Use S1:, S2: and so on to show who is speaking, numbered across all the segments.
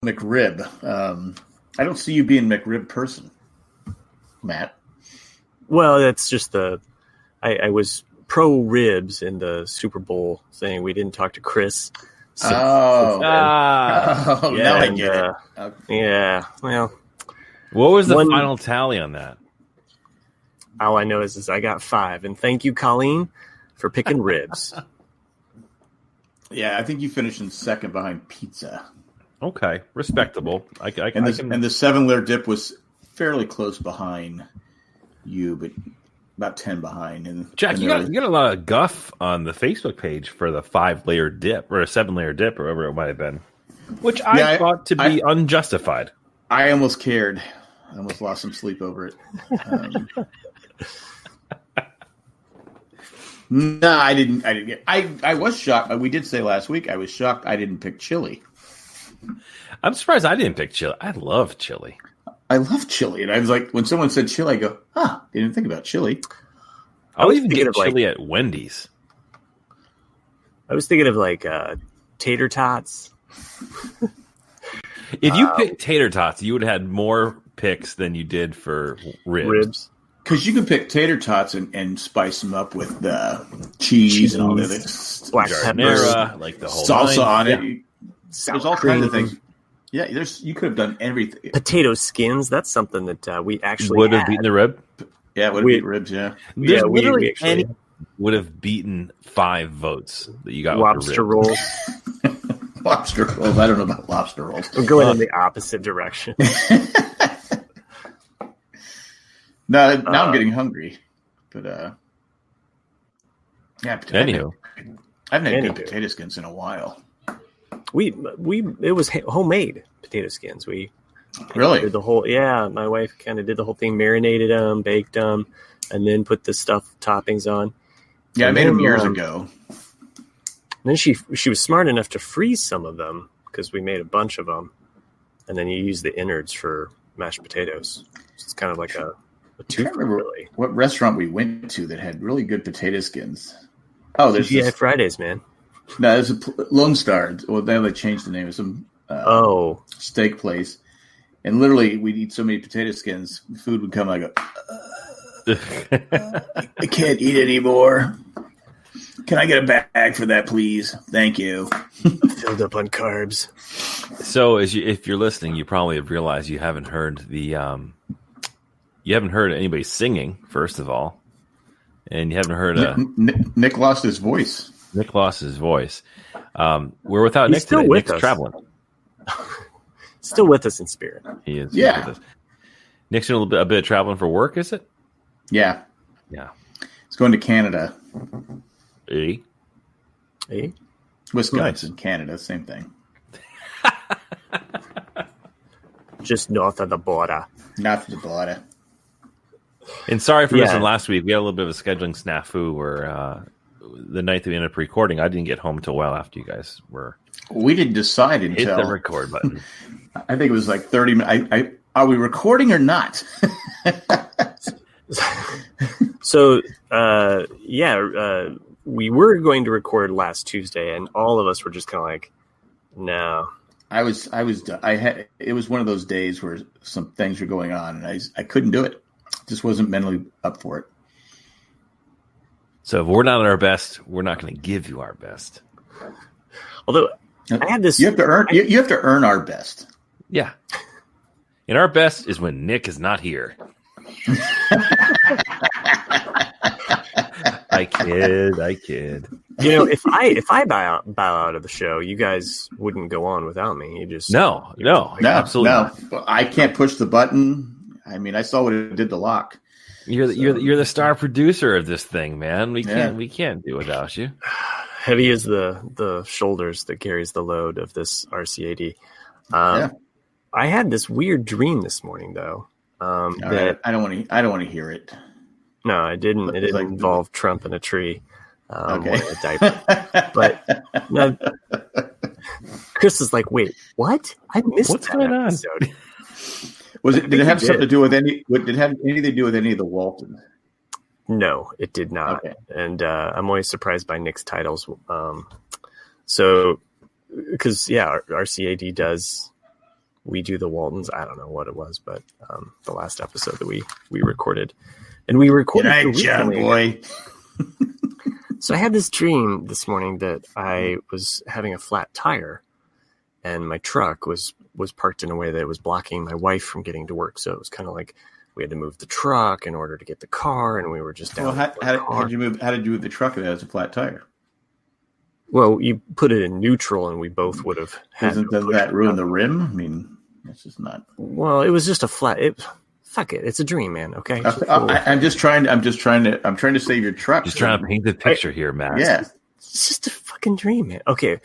S1: McRib. I don't see you being McRib person, Matt.
S2: Well, that's just I was pro ribs in the Super Bowl thing. We didn't talk to Chris.
S1: Now I get it.
S2: Okay. Yeah, well.
S3: What was the final tally on that?
S2: All I know is I got 5. And thank you, Colleen, for picking ribs.
S1: Yeah, I think you finished in second behind pizza.
S3: Okay, respectable.
S1: And the 7-layer dip was fairly close behind you, but about 10 behind. And
S3: Jack, you got a lot of guff on the Facebook page for the 5-layer dip or a 7-layer dip or whatever it might have been, which I thought to be unjustified.
S1: I almost cared. I almost lost some sleep over it. No, I didn't. I was shocked. We did say last week I was shocked I didn't pick chili.
S3: I'm surprised I didn't pick chili. I love chili.
S1: I love chili, and I was like, when someone said chili, I go, didn't think about chili.
S3: I'll even get chili at Wendy's.
S2: I was thinking of tater tots.
S3: If you picked tater tots, you would have had more picks than you did for ribs.
S1: Because you can pick tater tots and spice them up with cheese and all the other
S2: black pepper,
S3: like the whole
S1: salsa on it.
S2: Yeah.
S1: There's all kinds of things. Yeah, you could have done everything.
S2: Potato skins. That's something that we actually
S3: would have beaten the rib.
S1: Yeah, would have beaten ribs. Yeah,
S3: there's literally any would have beaten 5 votes that you got.
S2: Lobster rolls.
S1: Lobster rolls. I don't know about lobster rolls.
S2: We're going in the opposite direction.
S1: Now I'm getting hungry, but yeah.
S3: Anywho,
S1: I haven't had good potato skins in a while.
S2: It was homemade potato skins. We
S1: really
S2: did the whole. Yeah, my wife kind of did the whole thing, marinated them, baked them, and then put the toppings on.
S1: Yeah, I made them years ago.
S2: Then she was smart enough to freeze some of them because we made a bunch of them, and then you use the innards for mashed potatoes. It's kind of like a
S1: I can't remember what restaurant we went to that had really good potato skins. Oh, there's
S2: TGI Fridays, man.
S1: No, there's a Lone Star. Well, they changed the name of some steak place, and literally we'd eat so many potato skins, food would come. I go, I can't eat anymore. Can I get a bag for that, please? Thank you.
S2: Filled up on carbs.
S3: So, if you're listening, you probably have realized you haven't heard you haven't heard anybody singing, first of all, and you haven't heard
S1: Nick lost his voice.
S3: Nick lost his voice. We're without Nick today. Nick's traveling.
S2: Still with us in spirit.
S3: He is.
S1: Yeah.
S3: With us. Nick's doing a bit of traveling for work, is it?
S1: Yeah.
S3: Yeah.
S1: He's going to Canada. Wisconsin, nice. Canada, same thing.
S2: Just north of the border.
S1: North of the border.
S3: And sorry for missing last week. We had a little bit of a scheduling snafu where the night that we ended up recording, I didn't get home until well after you guys were.
S1: We didn't decide until
S3: hit the record button.
S1: I think it was like 30 minutes. Are we recording or not?
S2: So, we were going to record last Tuesday, and all of us were just kind of like, no.
S1: It was one of those days where some things were going on, and I couldn't do it. Just wasn't mentally up for it.
S3: So if we're not at our best, we're not going to give you our best.
S2: Although I had this,
S1: you have to earn. You have to earn our best.
S3: Yeah, and our best is when Nick is not here. I kid.
S2: You know, if I bow out of the show, you guys wouldn't go on without me. You just
S3: no, absolutely
S1: no. I can't push the button. I mean, I saw what it did to Locke.
S3: You're the star producer of this thing, man. We can't do without you.
S2: Heavy is the shoulders that carries the load of this RCAD. I had this weird dream this morning, though.
S1: I don't want to hear it.
S2: No, I didn't. It didn't involve Trump in a tree.
S1: Okay.
S2: A diaper. But no, Chris is like, wait, what? I missed
S3: what's going
S2: episode.
S3: on?
S1: Did it have something to do with any? Did it have anything to do with any of the Waltons?
S2: No, it did not.
S1: Okay.
S2: And I'm always surprised by Nick's titles. So, because RCAD does we do the Waltons. I don't know what it was, but the last episode that we recorded. And we recorded.
S1: Good night, John boy.
S2: So I had this dream this morning that I was having a flat tire, and my truck was parked in a way that it was blocking my wife from getting to work. So it was kind of like we had to move the truck in order to get the car, and we were just down.
S1: Well, how did you move? How did you move the truck if it has a flat tire?
S2: Well, you put it in neutral, and we both would have had.
S1: Doesn't that ruin the rim? I mean, that's just not.
S2: Well, it was just a flat. Fuck it, it's a dream, man. Okay.
S1: I'm trying to save your truck.
S3: Just trying to paint the picture here, Matt.
S1: Yeah,
S2: it's just a fucking dream, man. Okay.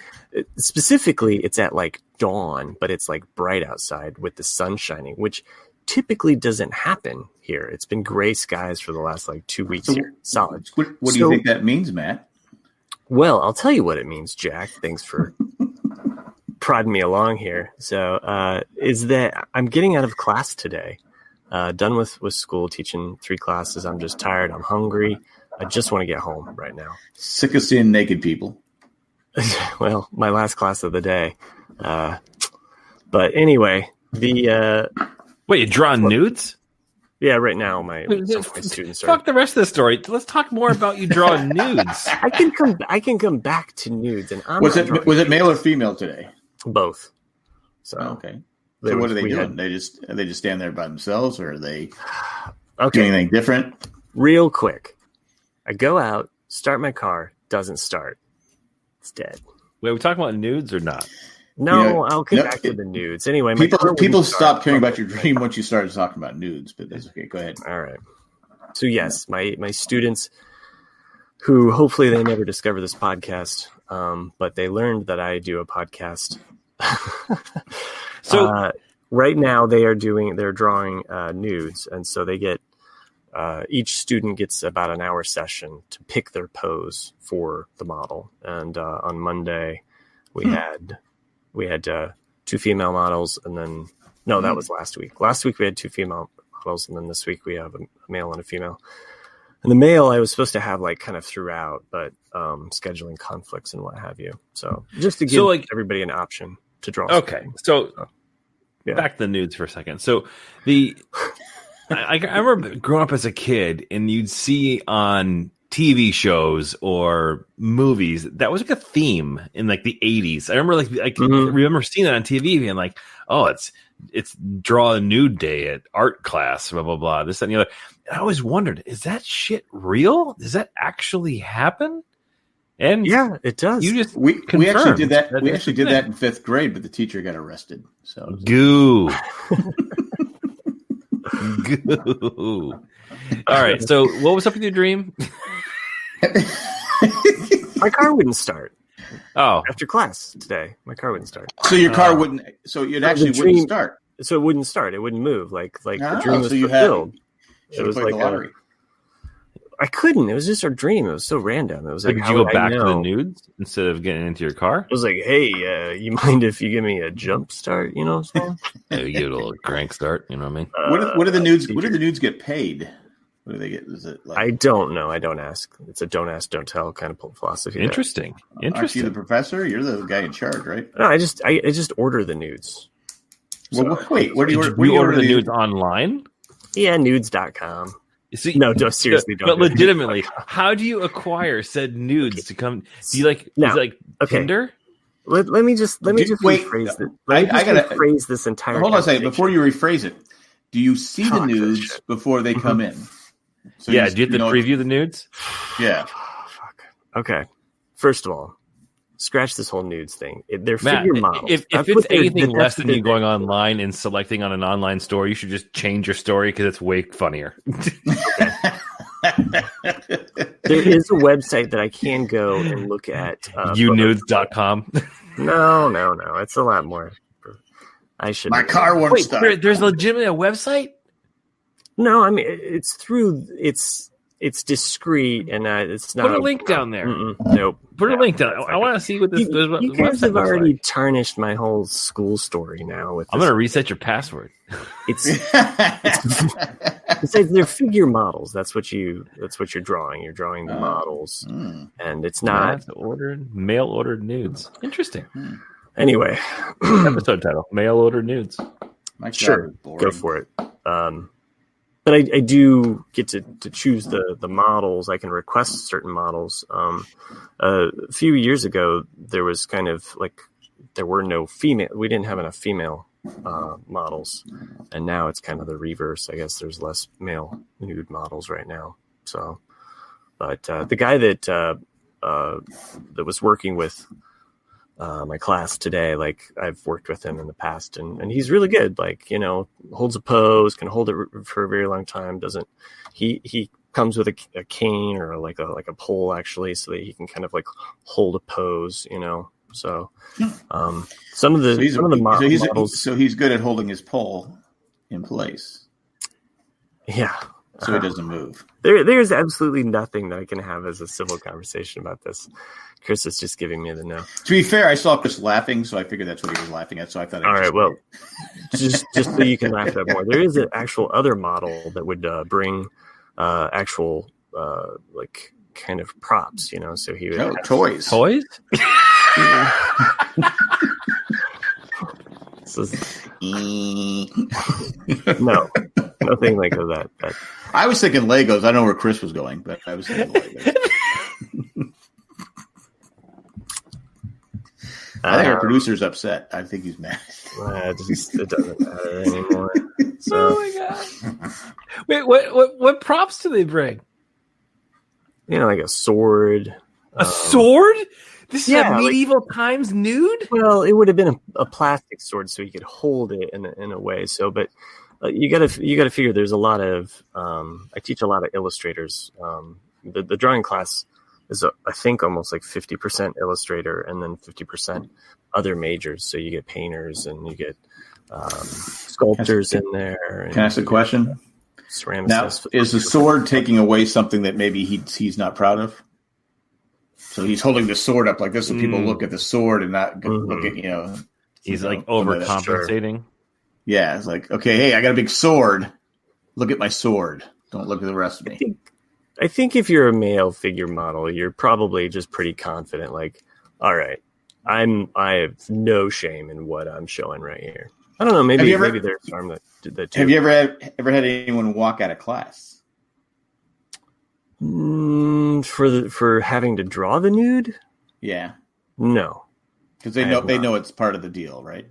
S2: Specifically, it's at like dawn, but it's like bright outside with the sun shining, which typically doesn't happen here. It's been gray skies for the last like 2 weeks here. Solid.
S1: What do you think that means, Matt?
S2: Well, I'll tell you what it means, Jack. Thanks for prodding me along here. So, is that I'm getting out of class today. Done with school, teaching 3 classes. I'm just tired. I'm hungry. I just want to get home right now.
S1: Sick of seeing naked people.
S2: Well, my last class of the day. But anyway,
S3: Wait, you drawing nudes?
S2: Yeah, right now my students are.
S3: Fuck the rest of the story. Let's talk more about you drawing nudes.
S2: I can come back to nudes, and
S1: was it male or female today?
S2: Both. So
S1: okay. So what are they doing? They just stand there by themselves, or are they doing anything different?
S2: Real quick, I go out, start my car, doesn't start. It's dead.
S3: Wait, are we talking about nudes or not?
S2: No, I'll get back to the nudes. Anyway,
S1: people stop caring about your dream once you started talking about nudes, but that's okay. Go ahead.
S2: All right. So yes, my students, who hopefully they never discover this podcast, but they learned that I do a podcast. So right now they're drawing nudes, and so they get each student gets about an hour session to pick their pose for the model. And on Monday we had 2 female models, and then that was last week. Last week we had 2 female models, and then this week we have a male and a female. And the male I was supposed to have like kind of throughout, but scheduling conflicts and what have you. So just to give everybody an option to draw.
S3: Okay, so back to the nudes for a second. So I remember growing up as a kid, and you'd see on TV shows or movies that was like a theme in like the 80s. I remember remember seeing that on TV being like, oh, it's draw a nude day at art class, blah blah blah, this that, and the other. And I always wondered, is that shit real? Does that actually happen? And
S2: yeah, it does.
S1: We actually did that. We actually did that in 5th grade, but the teacher got arrested. So
S3: goo. Goo. All right. So what was up with your dream?
S2: My car wouldn't start.
S3: Oh,
S2: after class today, my car wouldn't start.
S1: So your car wouldn't. So it actually wouldn't start.
S2: So it wouldn't start. It wouldn't move. Like the dream was fulfilled. It was like the lottery. I couldn't. It was just a dream. It was so random. It was like,
S3: did you go back to the nudes instead of getting into your car?
S2: It was like, hey, you mind if you give me a jump start? You know what I'm saying?
S3: You give it a little crank start. You know what I mean?
S1: What do the nudes? What do the nudes get paid? What do they get? Is it like?
S2: I don't know. I don't ask. It's a don't ask, don't tell kind of philosophy.
S3: Interesting.
S1: Aren't you the professor? You're the guy in charge, right?
S2: No, I just order the nudes.
S1: Well, wait. Where do you order?
S3: You order the nudes online?
S2: Yeah, nudes.com.
S3: See,
S2: no, seriously, don't.
S3: But legitimately, how do you acquire said nudes to come? Do you Tinder?
S2: Let me just rephrase it. I gotta rephrase this entire.
S1: Hold on a second before you rephrase it. Do you see the nudes before they come in?
S3: So do you have to preview the nudes?
S1: Yeah.
S2: Oh, fuck. Okay. First of all, scratch this whole nudes thing. They're figure models.
S3: If it's anything less than you going online and selecting on an online store, you should just change your story because it's way funnier.
S2: There is a website that I can go and look at.
S3: Unudes.com.
S2: No. It's a lot more. I should.
S1: My car won't start.
S3: There's legitimately a website?
S2: No, I mean it's discreet and it's not.
S3: Put a link down there.
S2: Nope.
S3: Put a link down. I want to see what this.
S2: You guys have already tarnished my whole school story now.
S3: I'm going to reset your password.
S2: It's they're figure models. That's what you're drawing. You're drawing the models, and it's not
S3: mail ordered nudes. Interesting.
S2: Anyway,
S3: episode title: Mail ordered nudes.
S1: My God,
S2: Sure,
S1: it's boring.
S2: go for it. But I do get to choose the models. I can request certain models. A few years ago, there was kind of like there were no female. We didn't have enough female models, and now it's kind of the reverse. I guess there's less male nude models right now. So, but the guy that was working with my class today, like I've worked with him in the past, and he's really good. Like, holds a pose, can hold it for a very long time. He comes with a cane or like a pole actually, so that he can kind of like hold a pose, So some of the models.
S1: So he's good at holding his pole in place.
S2: Yeah.
S1: So he doesn't move.
S2: There's absolutely nothing that I can have as a civil conversation about this. Chris is just giving me the no.
S1: To be fair, I saw Chris laughing, so I figured that's what he was laughing at. So I thought,
S2: all right, well, just so you can laugh at more, there is an actual other model that would bring actual like kind of props, So he would have
S1: toys.
S2: No, nothing like that.
S1: I was thinking Legos. I don't know where Chris was going, but I was thinking Legos. I think our producer's upset. I think he's mad.
S2: It doesn't matter anymore. So.
S3: Oh my God! Wait, what props do they bring?
S2: Like a sword.
S3: A sword? This is a medieval times nude?
S2: Well, it would have been a plastic sword, so you could hold it in a way. So, but you got to figure there's a lot of. I teach a lot of illustrators. The drawing class is I think almost like 50% illustrator and then 50% other majors. So you get painters and you get sculptors in there.
S1: Can I ask a question?
S2: Ceramicists.
S1: Now, is the sword taking away something that maybe he's not proud of? So he's holding the sword up like this, so people look at the sword and not look at
S3: He's like overcompensating.
S1: Yeah, it's like, okay, hey, I got a big sword. Look at my sword. Don't look at the rest of me.
S2: I think if you're a male figure model, you're probably just pretty confident. Like, all right, I have no shame in what I'm showing right here. I don't know. Maybe there's some that did that too.
S1: Have you ever had anyone walk out of class?
S2: For having to draw the nude?
S1: Yeah.
S2: No.
S1: Because they know it's part of the deal, right?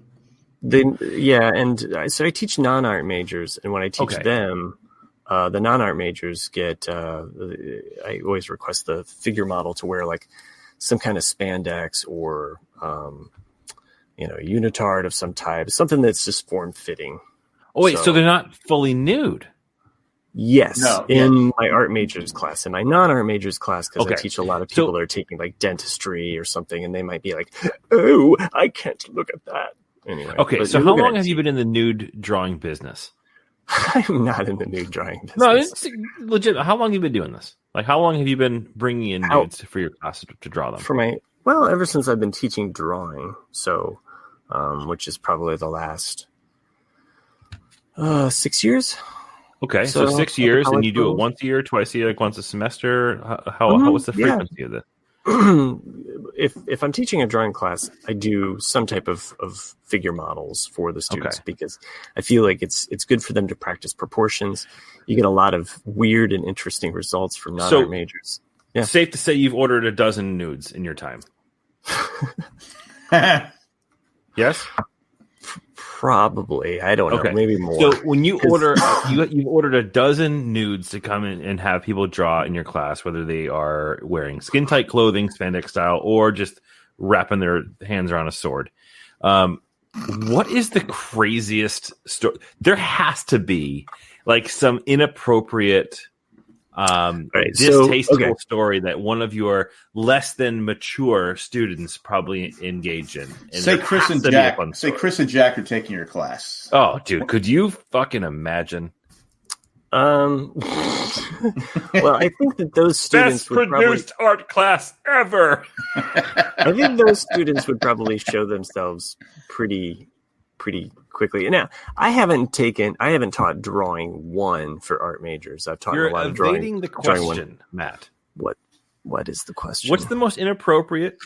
S2: So I teach non-art majors, and when I teach them, the non-art majors get. I always request the figure model to wear like some kind of spandex or unitard of some type, something that's just form-fitting.
S3: Oh wait, so they're not fully nude?
S2: Yes, my art majors class. In my non-art majors class, because I teach a lot of people that are taking like dentistry or something, and they might be like, "Oh, I can't look at that." Anyway,
S3: okay. So how long have you been in the nude drawing business?
S2: I'm not in the nude drawing business.
S3: No, it's legit. How long have you been doing this? Like, how long have you been bringing in nudes for your class to draw them?
S2: Ever since I've been teaching drawing, so which is probably the last 6 years.
S3: Okay, so 6 years, and you do it once a year, twice a year, like once a semester. How was the frequency of this?
S2: If I'm teaching a drawing class, I do some type of figure models for the students because I feel like it's good for them to practice proportions. You get a lot of weird and interesting results from non-art majors. Yeah.
S3: Safe to say you've ordered a dozen nudes in your time. Yes?
S2: Probably. I don't know. Maybe more.
S3: So when you order, you've ordered a dozen nudes to come in and have people draw in your class, whether they are wearing skin-tight clothing, spandex style, or just wrapping their hands around a sword. What is the craziest story? There has to be like some inappropriate, distasteful story that one of your less than mature students probably engage in. And
S1: say Chris and Jack are taking your class.
S3: Oh, dude, could you fucking imagine?
S2: Well, I think that those students
S3: best produced art class ever.
S2: I think those students would probably show themselves pretty quickly. Now, I haven't taught drawing one for art majors. I've taught a lot of drawing.
S3: You're evading the question, Matt.
S2: What? What is the question?
S3: What's the most inappropriate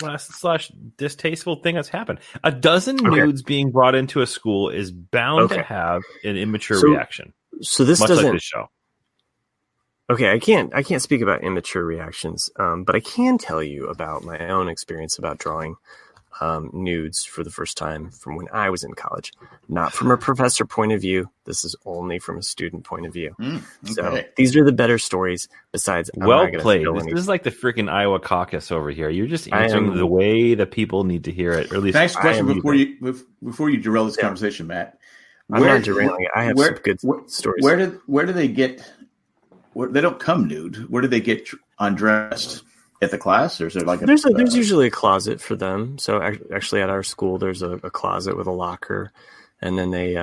S3: / distasteful thing that's happened? A dozen nudes being brought into a school is bound to have an immature reaction.
S2: So this
S3: much
S2: doesn't
S3: like this show.
S2: Okay, I can't speak about immature reactions, but I can tell you about my own experience about drawing nudes for the first time from when I was in college. Not from a professor point of view. This is only from a student point of view.
S1: Okay.
S2: So these are the better stories. Besides,
S3: well played. This is like the freaking Iowa caucus over here. You're just answering the way that people need to hear it. Or at least
S1: nice question before you derail this conversation, Matt.
S2: I'm not derailing it. I have some good stories.
S1: Where do they get? They don't come nude. Where do they get undressed? At the class, or is there like
S2: there's usually a closet for them. So actually, at our school, there's a closet with a locker, and then they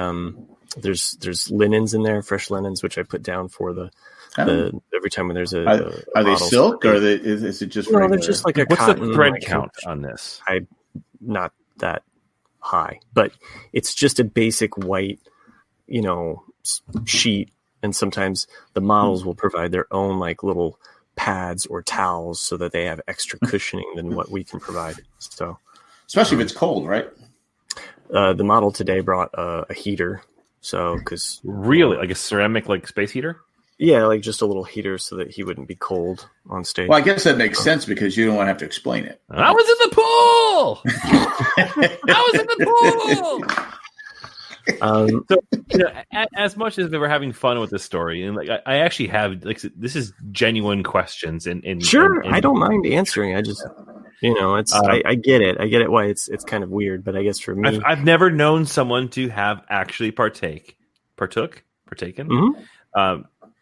S2: there's linens in there, fresh linens, which I put down for the every time when there's a
S1: are they silk or is it just
S2: no? They're just like a
S3: what's
S2: cotton,
S3: the thread count on this?
S2: Not that high, but it's just a basic white, sheet, and sometimes the models will provide their own like little pads or towels so that they have extra cushioning than what we can provide. So,
S1: especially if it's cold, right?
S2: The model today brought a heater. So, because
S3: really, like a ceramic like space heater?
S2: Yeah, like just a little heater so that he wouldn't be cold on stage.
S1: Well, I guess that makes sense because you don't want to have to explain it.
S3: I was in the pool. I was in the pool. So as much as they were having fun with this story, and like I actually have like this is genuine questions, and
S2: sure, and I don't mind answering. I just it's I get it. I get it why it's kind of weird, but I guess for me,
S3: I've never known someone to have actually partaken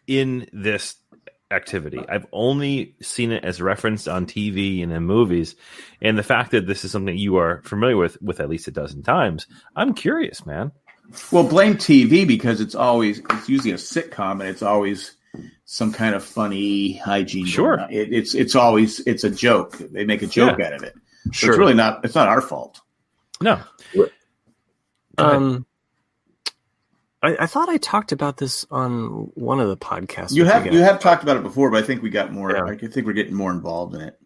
S3: in this activity. I've only seen it as referenced on TV and in movies, and the fact that this is something you are familiar with at least a dozen times, I'm curious, man.
S1: Well, blame TV because it's usually a sitcom and it's always some kind of funny hygiene.
S3: Sure.
S1: It's a joke. They make a joke out of it. So
S2: sure.
S1: It's really not our fault.
S3: No.
S2: I thought I talked about this on one of the podcasts.
S1: You have talked about it before, but I think we got more. Yeah. I think we're getting more involved in it.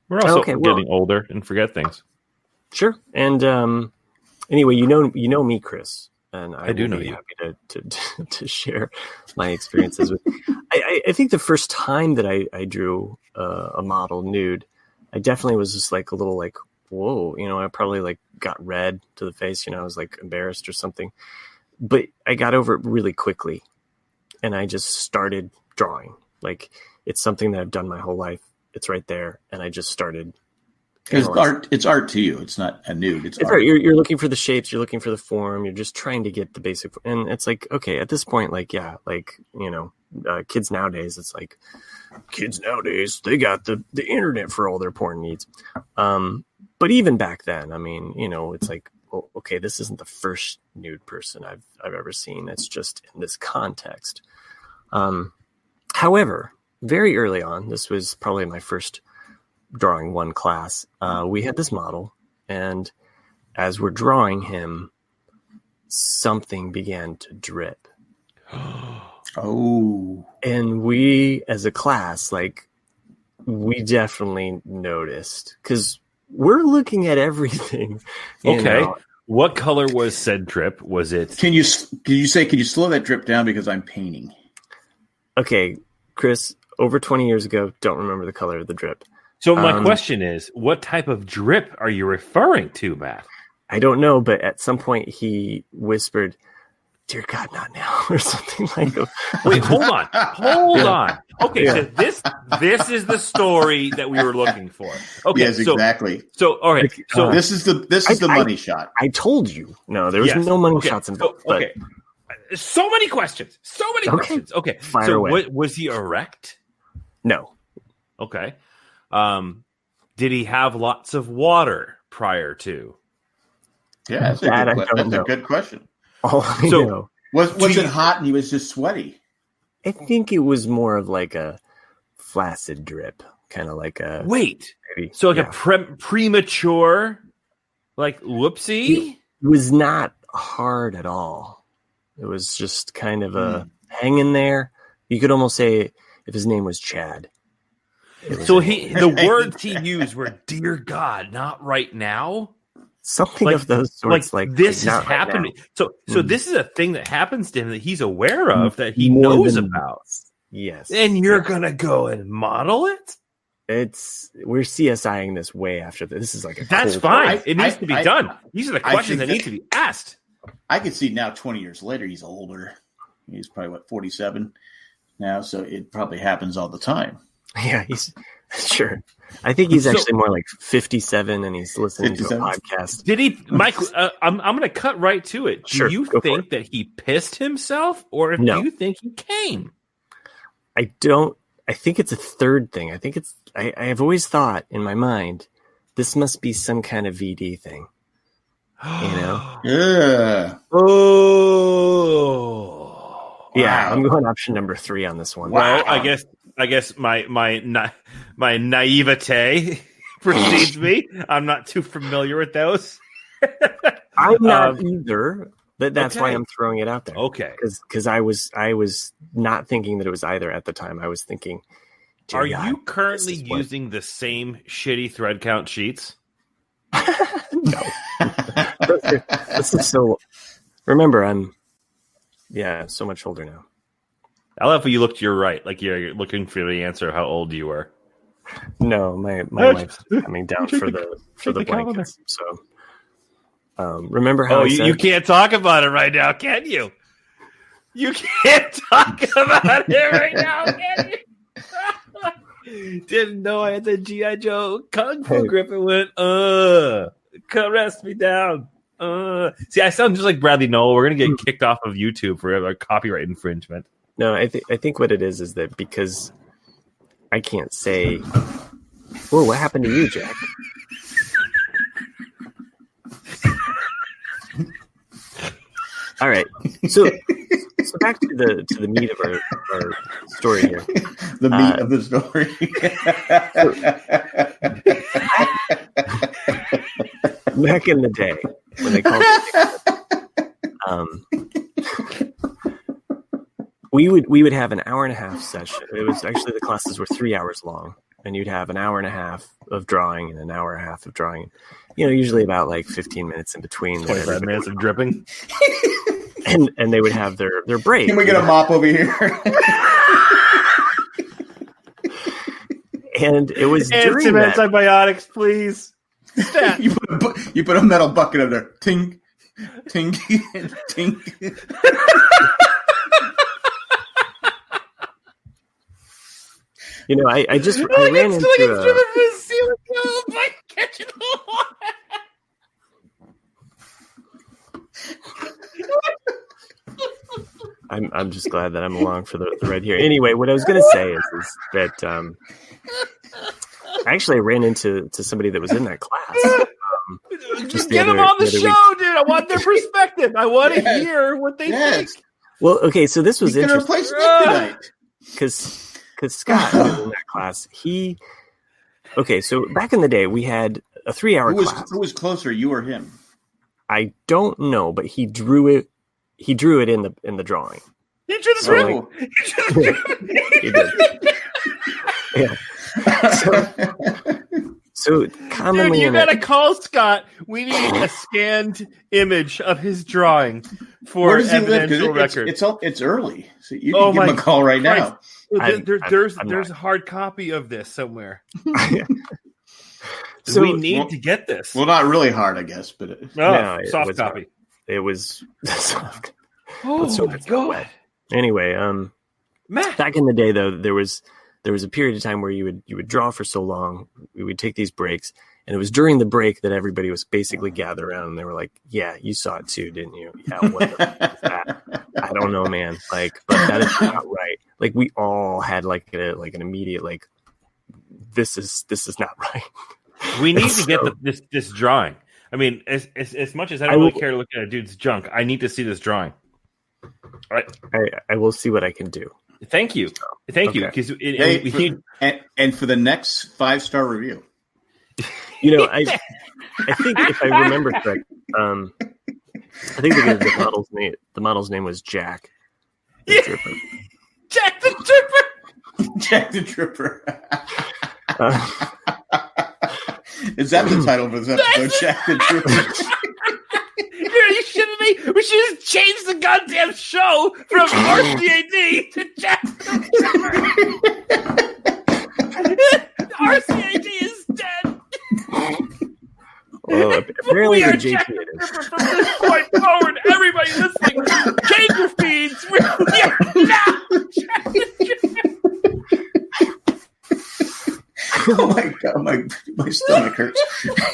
S3: We're also getting older and forget things.
S2: Sure. And anyway, you know me, Chris. And I
S3: do know
S2: be
S3: you.
S2: Happy to share my experiences with. I think the first time that I drew a model nude, I definitely was just like a little like, whoa, I probably like got red to the face, I was like embarrassed or something, but I got over it really quickly, and I just started drawing. Like it's something that I've done my whole life. It's right there, and I just started.
S1: It's art to you. It's not a nude. It's art.
S2: Right. You're looking for the shapes. You're looking for the form. You're just trying to get the basic. And it's like, okay, at this point, like, yeah, like, kids nowadays, it's like kids nowadays, they got the internet for all their porn needs. But even back then, I mean, it's like, well, okay, this isn't the first nude person I've ever seen. It's just in this context. However, very early on, this was probably my first drawing one class, we had this model, and as we're drawing him, something began to drip.
S1: Oh.
S2: And we, as a class, like, we definitely noticed, because we're looking at everything.
S3: Okay. What color was said drip? Was it...
S1: Can you slow that drip down because I'm painting?
S2: Okay, Chris, over 20 years ago, don't remember the color of the drip.
S3: So my question is, what type of drip are you referring to, Matt?
S2: I don't know, but at some point he whispered, "Dear God, not now," or something like that.
S3: Wait, hold on. Okay, so this is the story that we were looking for. Okay,
S1: yes, exactly.
S3: So all right, so
S1: this is the money shot.
S2: I told you, no, there was no money shots involved.
S3: Okay, so many questions. Questions. Okay,
S2: fire away.
S3: Was he erect?
S2: No.
S3: Okay. Did he have lots of water prior to?
S1: Yeah, that's a good question.
S2: All I know.
S1: Was it hot and he was just sweaty?
S2: I think it was more of like a flaccid drip, kind of like a...
S3: Wait, maybe, so like a premature, like whoopsie?
S2: It was not hard at all. It was just kind of a hang in there. You could almost say if his name was Chad.
S3: So the words he used were "Dear God, not right now."
S2: Something of those sorts.
S3: Like this is happening.
S2: Right,
S3: so this is a thing that happens to him that he's aware of, that he knows about.
S2: Yes.
S3: And you're gonna go and model it?
S2: We're CSIing this way after this. This is like
S3: that's fine. It needs to be done. These are the questions that need to be asked.
S1: I can see now 20 years later, he's older. He's probably 47 now, so it probably happens all the time.
S2: Yeah, he's sure. I think he's actually more like 57, and he's listening 57? To a podcast.
S3: Did he, Mike? I'm going to cut right to it. Do you think that he pissed himself, or do you think he came?
S2: I don't. I think it's a third thing. I think it's. I have always thought in my mind, this must be some kind of VD thing.
S1: Yeah.
S3: Oh.
S2: Yeah, wow. I'm going option number 3 on this one.
S3: Well, I guess my naivete precedes me. I'm not too familiar with those.
S2: I'm not either, but that's why I'm throwing it out there.
S3: Okay,
S2: because I was not thinking that it was either at the time. I was thinking,
S3: are you currently using the same shitty thread count sheets?
S2: No. This is so. Remember, I'm so much older now.
S3: I love when you look to your right, like you're looking for the answer of how old you were.
S2: No, my wife's coming down for the blankets. So, remember how
S3: you can't talk about it right now, can you? You can't talk about it right now, can you? Didn't know I had the G.I. Joe Kung Fu grip. It went, caress me down. See, I sound just like Bradley Noel. We're gonna get kicked off of YouTube for a copyright infringement.
S2: No, I think what it is that because I can't say, "Whoa, what happened to you, Jack?" All right, so back to the meat of our story here.
S1: The meat of the story.
S2: Back in the day, when they called it, we would have an hour and a half session. It was actually, the classes were 3 hours long, and you'd have an hour and a half of drawing and an hour and a half of drawing. Usually about like 15 minutes in between.
S3: 25 minutes of dripping.
S2: And they would have their break.
S1: Can we get a mop over here?
S2: And it was
S3: during some antibiotics, please.
S1: You put a metal bucket up there. Tink, tink, tink.
S2: I ran into I'm just glad that I'm along for the ride here. Anyway, what I was going to say is that I actually ran into somebody that was in that class.
S3: Just get them on the show, dude. I want their perspective. I want to hear what they think.
S2: Well, okay, so this was interesting.
S1: Replace Nick tonight.
S2: Because Scott was in that class. So back in the day, we had a 3-hour class.
S1: Who was closer, you or him?
S2: I don't know, but he drew it. He drew it in the drawing.
S3: He drew the drawing.
S2: He did. Yeah. So commonly,
S3: dude, you gotta call Scott. We need a scanned image of his drawing for evidential record.
S1: It's early, so you can give him a call right now.
S3: There's a hard copy of this somewhere. So we need to get this.
S1: Well, not really hard, I guess, but
S3: soft copy.
S2: It was soft.
S3: Oh my god!
S2: Anyway,
S3: Matt.
S2: Back in the day, though, there was a period of time where you would draw for so long. We would take these breaks, and it was during the break that everybody was basically gathered around, and they were like, "Yeah, you saw it too, didn't you? Yeah, what the fuck is that? I don't know, man. Like, but that is not right. Like, we all had like an immediate like, this is not right."
S3: We need to get this drawing. I mean, as much as I don't really care to look at a dude's junk, I need to see this drawing. All right.
S2: I will see what I can do.
S3: Thank you. Because
S1: and for the next 5-star review.
S2: I think if I remember correct, I think the model's name was Jack.
S3: Jack the Tripper.
S1: Jack the Tripper. Is that the title for this episode, Jack?
S3: You shouldn't be. We should just change the goddamn show from RCAD to Jack the Ripper. RCAD is dead.
S2: Well, apparently
S3: We are
S2: the
S3: Jack
S2: JP
S3: the
S2: it is.
S3: Ripper from this point forward. Everybody listening, change your feeds. We are now Jack the Ripper.
S1: Oh my god, my stomach hurts.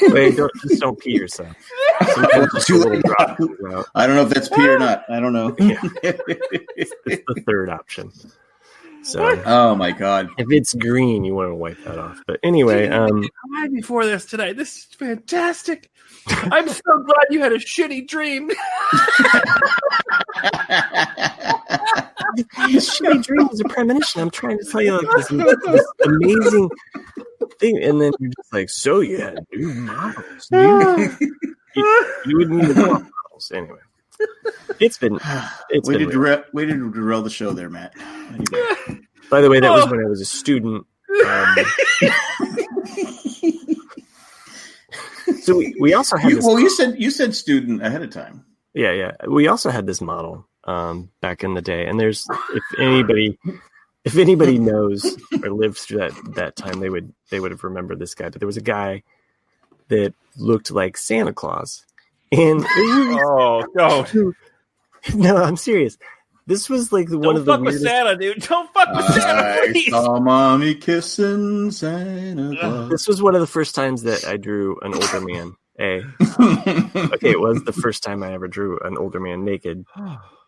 S2: Wait, don't pee yourself. Sometimes just a little drop comes out.
S1: I don't know if that's pee or not. I don't know.
S2: Yeah. It's the third option. So,
S1: oh my god!
S2: if it's green, you want to wipe that off. But anyway,
S3: Why before this tonight? This is fantastic. I'm so glad you had a shitty dream.
S2: this shitty dream was a premonition. I'm trying to tell you like this amazing thing, and then you're just like, so you had new models. You wouldn't need more models anyway. It's been
S1: way to derail the show there, Matt. Anyway.
S2: By the way, that was when I was a student. So we also had this.
S1: Well, you said student ahead of time.
S2: Yeah. We also had this model back in the day, and there's if anybody knows or lived through that time, they would have remembered this guy. But there was a guy that looked like Santa Claus, and no, I'm serious. This was like one of the weirdest.
S3: Don't fuck with Santa, dude. Don't fuck with Santa, please.
S1: I saw mommy kissing Santa Claus.
S2: This was one of the first times that I drew an older man. Okay, it was the first time I ever drew an older man naked.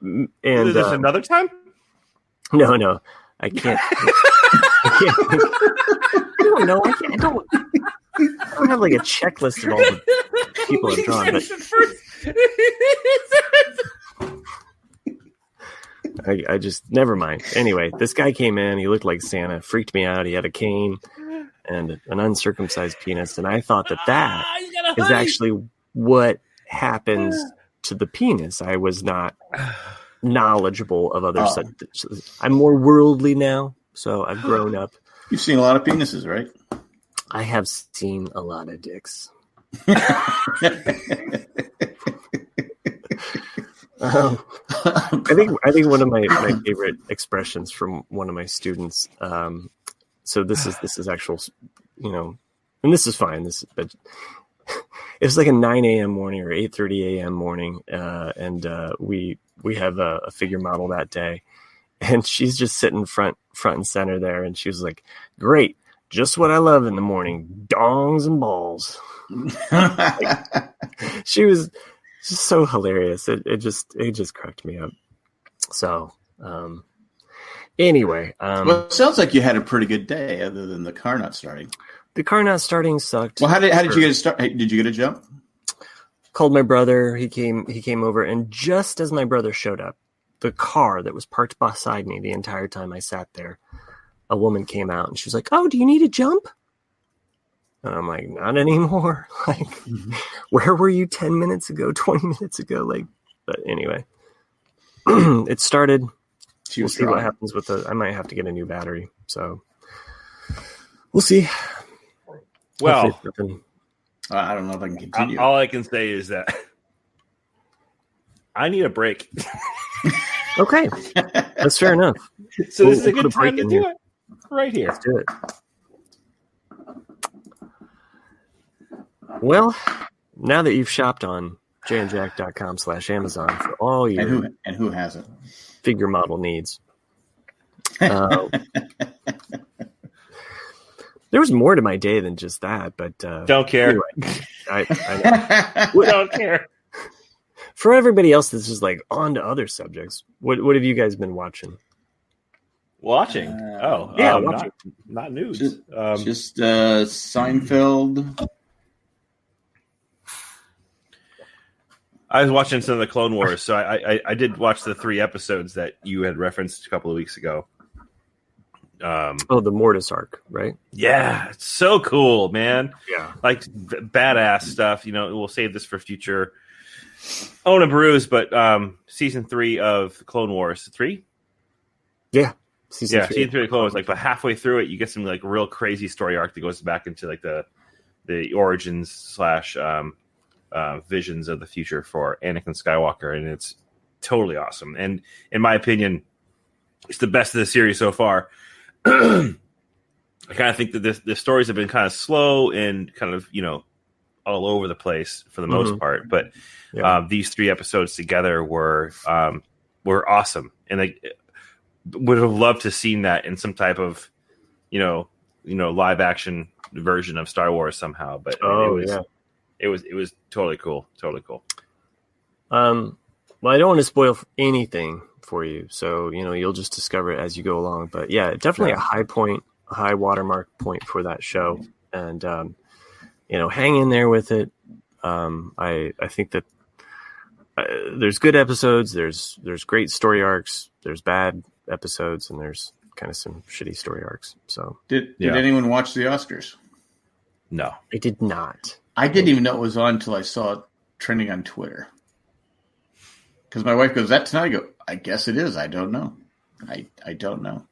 S2: And
S3: is this another time?
S2: No, I can't. I don't know. I don't have like a checklist of all the people I've drawn, but I just never mind. Anyway, this guy came in. He looked like Santa. Freaked me out. He had a cane and an uncircumcised penis, and I thought that is actually what happens to the penis. I was not knowledgeable of other subjects. I'm more worldly now, so I've grown up.
S1: You've seen a lot of penises, right?
S2: I have seen a lot of dicks. I think one of my favorite expressions from one of my students. So this is actual, and this is fine. But it was like a 9 a.m. morning or 8:30 a.m. morning, and we have a figure model that day, and she's just sitting front and center there, and she was like, "Great, just what I love in the morning: dongs and balls." She was just so hilarious. It just cracked me up. So, anyway,
S1: well, it sounds like you had a pretty good day, other than the car not starting.
S2: The car not starting sucked.
S1: Well, how did you get a start? Did you get a jump?
S2: Called my brother. He came over, and just as my brother showed up, the car that was parked beside me the entire time I sat there, a woman came out, and she was like, "Oh, do you need a jump?" And I'm like, "Not anymore." Like, where were you 10 minutes ago, 20 minutes ago? Like, but anyway, it started. We'll see what happens with I might have to get a new battery. So we'll see.
S3: Well,
S1: I don't know if I can continue.
S3: All I can say is that I need a break.
S2: Okay, that's fair enough.
S3: So this is a good time to do it. Right here.
S2: Let's do it. Well, now that you've shopped on jandjack.com/Amazon for all your
S1: and who hasn't
S2: figure model needs, there was more to my day than just that. But
S3: don't care.
S2: Anyway, I
S3: don't care.
S2: For everybody else that's just like on to other subjects, what have you guys been watching?
S3: Watching?
S2: Watching.
S3: Not news.
S1: Just Seinfeld.
S3: I was watching some of the Clone Wars, so I did watch the 3 episodes that you had referenced a couple of weeks ago.
S2: The Mortis arc, right?
S3: Yeah, it's so cool, man.
S2: Yeah,
S3: like badass stuff. We'll save this for future Own a Brews, but season 3 of Clone Wars 3.
S2: Yeah, Season 3
S3: of Clone Wars. Like, but halfway through it, you get some like real crazy story arc that goes back into like the origins / visions of the future for Anakin Skywalker, and it's totally awesome. And in my opinion, it's the best of the series so far. I kind of think that the stories have been kind of slow and kind of, all over the place for the most part. But these 3 episodes together were awesome. And I would have loved to seen that in some type of, live action version of Star Wars somehow. But it was totally cool. Totally cool.
S2: Well, I don't want to spoil anything for you, so you'll just discover it as you go along. But yeah, definitely a high watermark point for that show, and hang in there with it. I think that there's good episodes, there's great story arcs, there's bad episodes, and there's kind of some shitty story arcs. So
S1: did anyone watch the Oscars?
S3: No,
S2: I did not.
S1: I didn't even know it was on until I saw it trending on Twitter. Because my wife goes, "That tonight?" I go, "I guess it is. I don't know. I don't know."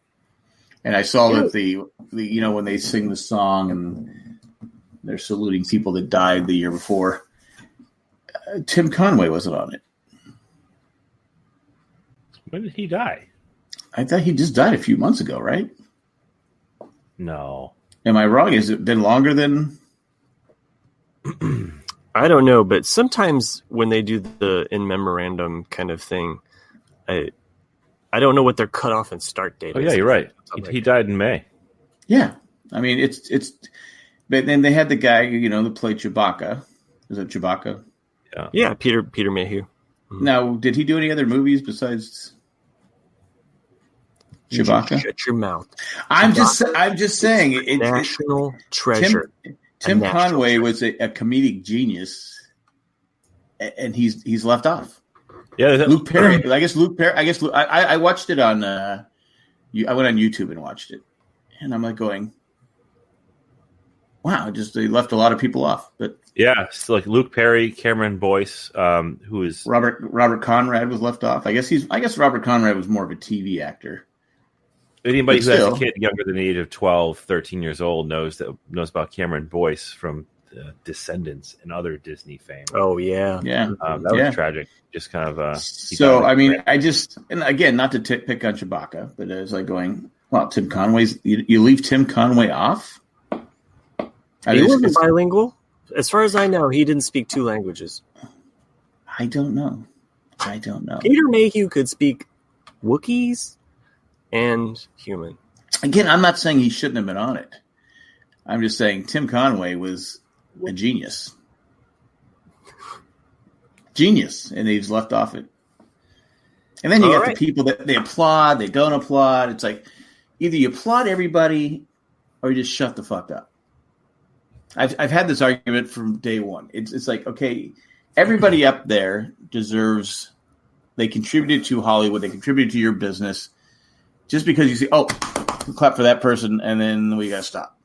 S1: And I saw that the when they sing the song and they're saluting people that died the year before, Tim Conway wasn't on it.
S3: When did he die?
S1: I thought he just died a few months ago, right?
S3: No.
S1: Am I wrong? Has it been longer than?
S2: I don't know, but sometimes when they do the in memorandum kind of thing, I don't know what their cutoff and start date is.
S3: Oh yeah, you're right. He died in May.
S1: Yeah, I mean it's. But then they had the guy that played Chewbacca. Is it Chewbacca?
S2: Yeah, Peter Mayhew.
S1: Mm-hmm. Now, did he do any other movies besides Chewbacca?
S2: Shut your mouth.
S1: I'm just saying.
S2: National treasure.
S1: Tim Conway was a comedic genius, and he's left off.
S3: Yeah,
S1: Luke Perry. I watched it on. I went on YouTube and watched it, and I'm like going, "Wow!" They left a lot of people off. But
S3: yeah, it's like Luke Perry, Cameron Boyce, who is
S1: Robert Conrad was left off. I guess Robert Conrad was more of a TV actor.
S3: Anybody who has a kid younger than the age of 12, 13 years old knows about Cameron Boyce from Descendants and other Disney fame.
S2: Oh yeah,
S1: yeah.
S3: That was tragic. Just kind of.
S1: So I mean, and again, not to pick on Chewbacca, but it was like going, "Well, Tim Conway's. You leave Tim Conway off."
S2: He wasn't bilingual, as far as I know. He didn't speak 2 languages.
S1: I don't know.
S2: Peter Mayhew could speak Wookiees and human.
S1: Again, I'm not saying he shouldn't have been on it. I'm just saying Tim Conway was a genius. And he's left off it. And then you get the people that they applaud, they don't applaud. It's like either you applaud everybody or you just shut the fuck up. I've had this argument from day one. It's like, okay, everybody up there deserves. They contributed to Hollywood. They contributed to your business. Just because you see, clap for that person, and then we gotta stop.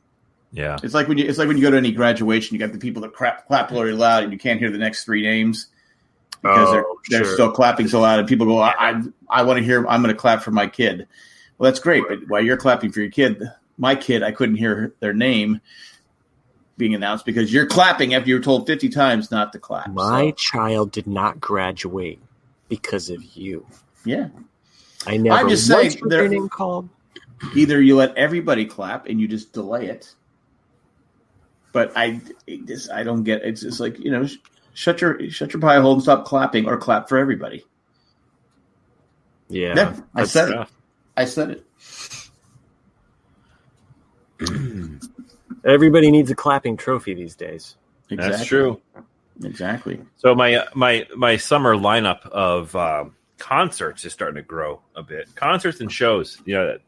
S3: Yeah,
S1: it's like when you go to any graduation, you got the people that clap really loud, and you can't hear the next 3 names because they're still clapping so loud, and people go, I want to hear. I'm going to clap for my kid. Well, that's great, but while you're clapping for your kid, my kid, I couldn't hear their name being announced because you're clapping after you were told 50 times not to clap.
S2: My child did not graduate because of you.
S1: Yeah.
S2: I never.
S1: I'm just saying,
S2: their name called.
S1: Either you let everybody clap and you just delay it, but I don't get. It's just like shut your pie hole and stop clapping, or clap for everybody.
S2: Yeah,
S1: I said it.
S2: Everybody needs a clapping trophy these days.
S1: Exactly.
S3: That's true.
S1: Exactly.
S3: So my summer lineup of concerts is starting to grow a bit. Concerts and shows. You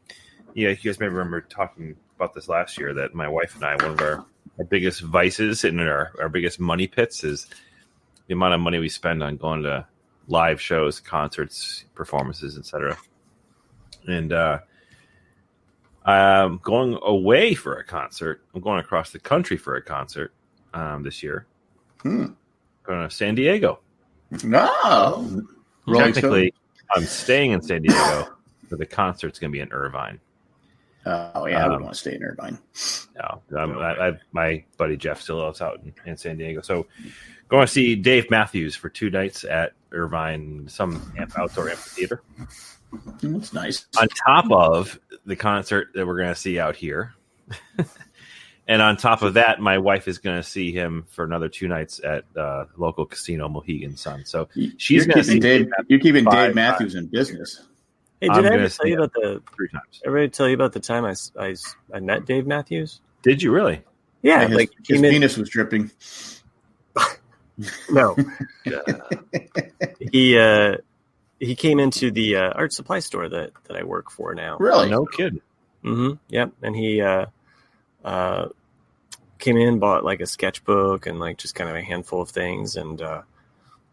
S3: guys may remember talking about this last year that my wife and I, one of our biggest vices and our biggest money pits is the amount of money we spend on going to live shows, concerts, performances, etc. And I'm going away for a concert. I'm going across the country for a concert this year. Going to San Diego.
S1: No.
S3: Technically, I'm staying in San Diego, but the concert's going to be in Irvine.
S1: Oh yeah, I would want to stay in Irvine.
S3: No, my buddy Jeff still lives out in San Diego, so going to see Dave Matthews for 2 nights at Irvine, some outdoor amphitheater.
S1: That's nice.
S3: On top of the concert that we're going to see out here, and on top of that, my wife is going to see him for another 2 nights at local casino Mohegan Sun. So she's going to see
S1: Dave. You're keeping Dave Matthews in business.
S2: Hey, did I ever tell you about
S3: 3 times?
S2: Everybody tell you about the time I met Dave Matthews?
S3: Did you really?
S2: Yeah,
S1: his penis was dripping.
S2: No, he came into the art supply store that I work for now.
S1: Really?
S3: No kidding.
S2: Mm-hmm. Yep, and he came in, bought like a sketchbook and like just kind of a handful of things, and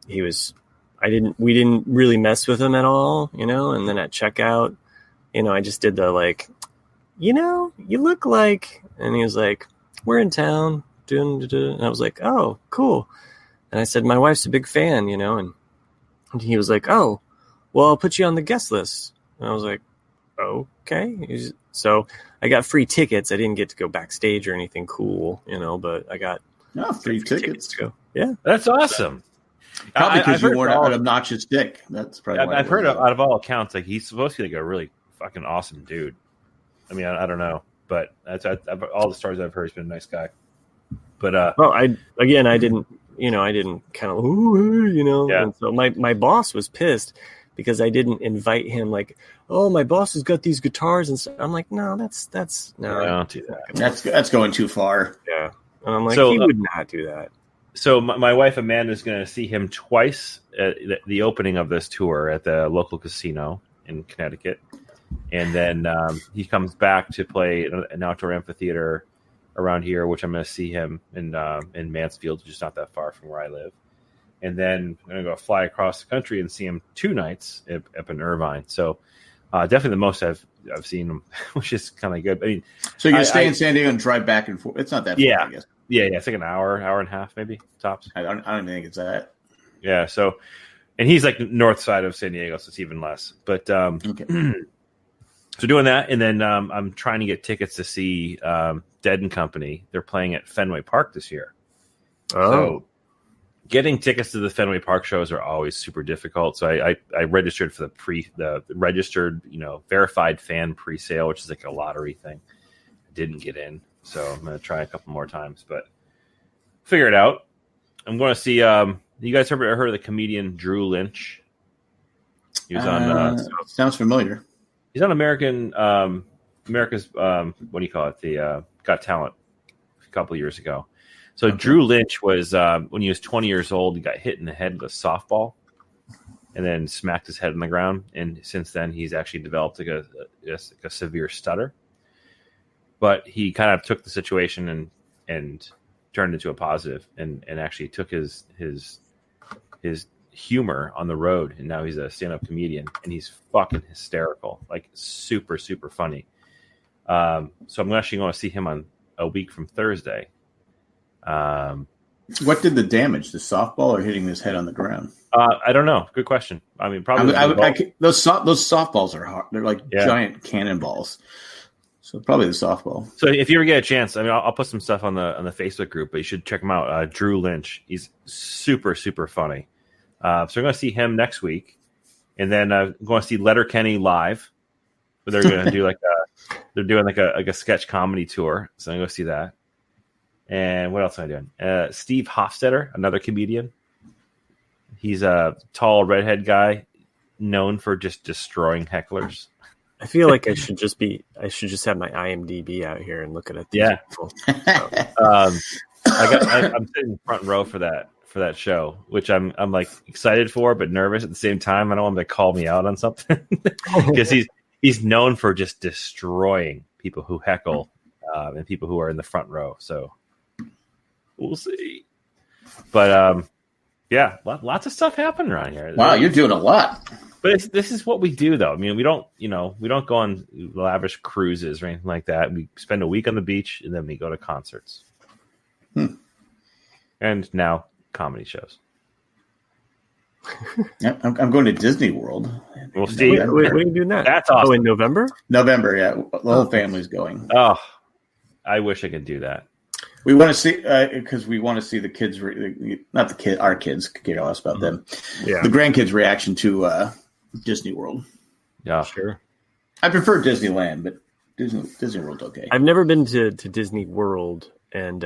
S2: we didn't really mess with him at all, and then at checkout, I just did the like, you look like, and he was like, we're in town, and I was like, oh, cool. And I said, my wife's a big fan, and he was like, oh, well, I'll put you on the guest list. And I was like, okay. So I got free tickets. I didn't get to go backstage or anything cool, but I got
S1: free tickets
S2: to go. Yeah.
S3: That's awesome.
S1: Probably because you weren't an obnoxious dick. That's probably why
S3: I've heard out of all accounts, like he's supposed to be like a really fucking awesome dude. I mean, I don't know, but that's all the stories I've heard. He's been a nice guy. But
S2: I didn't kind of,
S3: Yeah.
S2: And so my boss was pissed because I didn't invite him. Like, oh, my boss has got these guitars, and so I'm like, no, that's no,
S3: don't do that.
S1: That's going too far.
S2: Yeah, and I'm like, he would not do that.
S3: So my wife Amanda is going to see him twice at the opening of this tour at the local casino in Connecticut, and then he comes back to play an outdoor amphitheater around here, which I'm going to see him in Mansfield, which is not that far from where I live. And then I'm going to go fly across the country and see him 2 nights up in Irvine. So definitely the most I've seen him, which is kind of good. I mean,
S1: so you stay in San Diego and drive back and forth. It's not that far, I guess.
S3: Yeah. It's like an hour and a half, maybe tops.
S1: I don't even think it's that.
S3: Yeah. So, and he's like north side of San Diego, so it's even less. But
S1: Okay.
S3: So doing that, and then I'm trying to get tickets to see Dead and Company. They're playing at Fenway Park this year.
S2: Oh.
S3: So getting tickets to the Fenway Park shows are always super difficult. So I registered for the registered, verified fan pre-sale, which is like a lottery thing. I didn't get in, so I'm going to try a couple more times, but figure it out. I'm going to see. You guys ever heard of the comedian Drew Lynch? He was on.
S1: Sounds familiar.
S3: He's on America's what do you call it? The Got Talent a couple of years ago. So okay. Drew Lynch was when he was 20 years old, he got hit in the head with a softball and then smacked his head on the ground. And since then, he's actually developed like a severe stutter. But he kind of took the situation and turned it into a positive and actually took his humor on the road, and now he's a stand-up comedian, and he's fucking hysterical, like super, super funny. So I'm actually going to see him on a week from Thursday.
S1: What did the damage? The softball or hitting his head on the ground?
S3: I don't know. Good question. I mean, probably
S1: those softballs are hard. They're like giant cannonballs. So probably the softball.
S3: So if you ever get a chance, I mean, I'll put some stuff on the Facebook group, but you should check him out. Drew Lynch. He's super, super funny. So we're going to see him next week, and then I'm going to see Letterkenny live. They're going to do they're doing like a sketch comedy tour. So I'm going to see that. And what else am I doing? Steve Hofstetter, another comedian. He's a tall redhead guy known for just destroying hecklers.
S2: I feel like I should just have my IMDb out here and look at it.
S3: Yeah. I'm sitting front row for that show, which I'm like excited for, but nervous at the same time. I don't want him to call me out on something because he's known for just destroying people who heckle and people who are in the front row. So we'll see. But yeah, lots of stuff happening around here.
S1: Wow, you're doing a lot.
S3: But this is what we do, though. I mean, we don't go on lavish cruises or anything like that. We spend a week on the beach and then we go to concerts. And now comedy shows.
S1: I'm going to Disney World.
S3: We'll see.
S2: When are you doing that?
S3: That's awesome.
S2: Oh, in November?
S1: November, yeah. The whole family's going.
S3: Oh, I wish I could do that.
S1: We want to see because we want to see the kids, not the kid, our kids. Care less about them.
S2: Yeah,
S1: the grandkids' reaction to Disney World.
S3: Yeah, sure.
S1: I prefer Disneyland, but Disney World's okay.
S2: I've never been to Disney World, and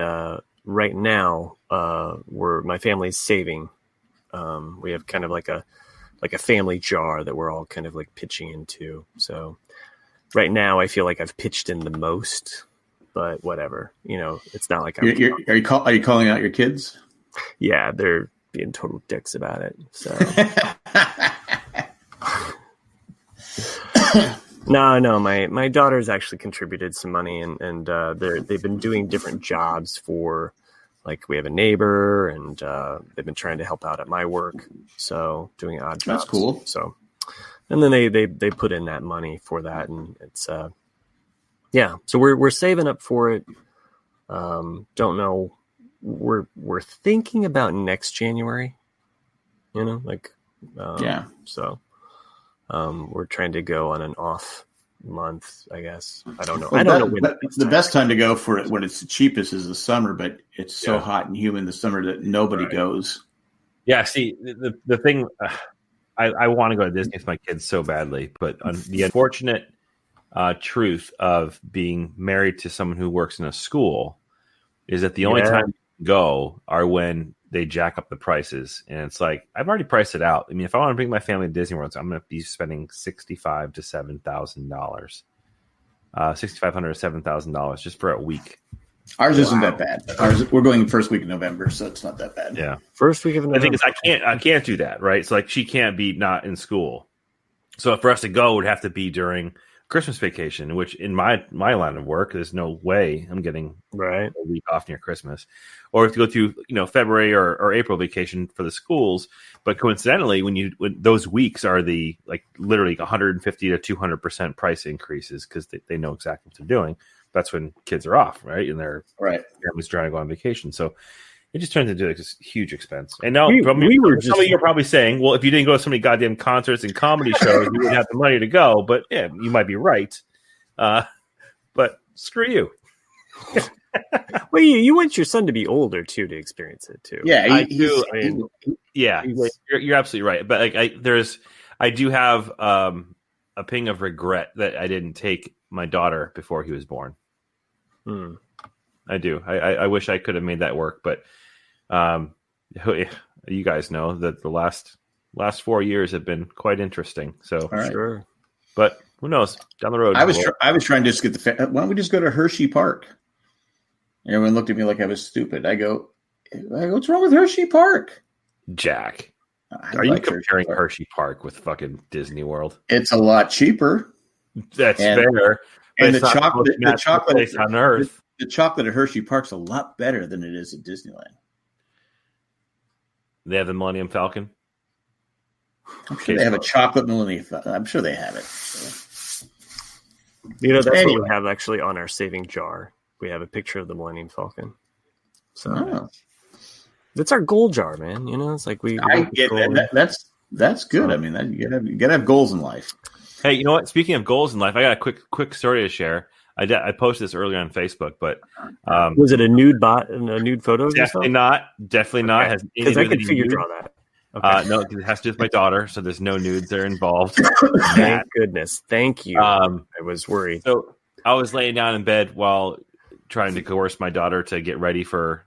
S2: right now, my family's saving. We have kind of like a family jar that we're all kind of like pitching into. So right now, I feel like I've pitched in the most. But whatever, it's not like
S1: are you calling out your kids?
S2: Yeah, they're being total dicks about it. So no, my daughter's actually contributed some money, and they've been doing different jobs for, like, we have a neighbor, and they've been trying to help out at my work, so doing odd jobs.
S1: That's cool.
S2: So, and then they put in that money for that, and it's yeah, so we're saving up for it. Don't know. We're thinking about next January.
S1: Yeah.
S2: So, we're trying to go on an off month, I guess. I don't know.
S1: Well,
S2: I don't know when
S1: the best time to go for it when it's the cheapest is the summer, but it's so hot and humid in the summer that nobody goes.
S3: Yeah. See, the thing, I want to go to Disney with my kids so badly, but the unfortunate truth of being married to someone who works in a school is that the only time you can go are when they jack up the prices, and it's like, I've already priced it out. I mean, if I want to bring my family to Disney World, I'm going to be spending $6,500 to $7,000, $6,500 to $7,000 just for a week.
S1: Ours isn't that bad. We're going first week of November, so it's not that bad.
S3: Yeah,
S2: first week of November.
S3: The thing is, I can't do that, right? So like, she can't be not in school. So for us to go, it would have to be during Christmas vacation, which in my line of work, there's no way I'm getting a week off near Christmas, or if you go through February or April vacation for the schools. But coincidentally, when those weeks are the literally 150 to 200% price increases because they know exactly what they're doing. That's when kids are off, right? And their families trying to go on vacation. So it just turns into this huge expense. And now some of you are probably saying, well, if you didn't go to so many goddamn concerts and comedy shows, you wouldn't have the money to go. But yeah, you might be right. But screw you.
S2: Well, you want your son to be older too to experience it too.
S1: Yeah,
S3: I do. You're absolutely right. But I do have a ping of regret that I didn't take my daughter before he was born. I do. I wish I could have made that work, but you guys know that the last 4 years have been quite interesting. So
S2: sure,
S3: but who knows down the road?
S1: I was trying to just get why don't we just go to Hershey Park? And everyone looked at me like I was stupid. I go, what's wrong with Hershey Park?
S3: Jack, are you comparing Hershey Park with fucking Disney World?
S1: It's a lot cheaper.
S3: That's fair.
S1: And the chocolate
S3: on earth.
S1: The chocolate at Hershey Park's a lot better than it is at Disneyland.
S3: They have the Millennium Falcon.
S1: I'm sure they have a chocolate Millennium Falcon. I'm sure they have it.
S2: That's what we have actually on our saving jar. We have a picture of the Millennium Falcon. So that's our goal jar, man. It's like
S1: I get that. That's good. I mean, you gotta have goals in life.
S3: Hey, you know what? Speaking of goals in life, I got a quick story to share. I posted this earlier on Facebook, but
S2: was it a nude photo?
S3: Definitely not. Definitely not.
S2: Because I could figure draw that. Okay.
S3: No, it has to do with my daughter, so there's no nudes that are involved.
S2: Thank goodness. Thank you. I was worried.
S3: So I was laying down in bed while trying to coerce my daughter to get ready for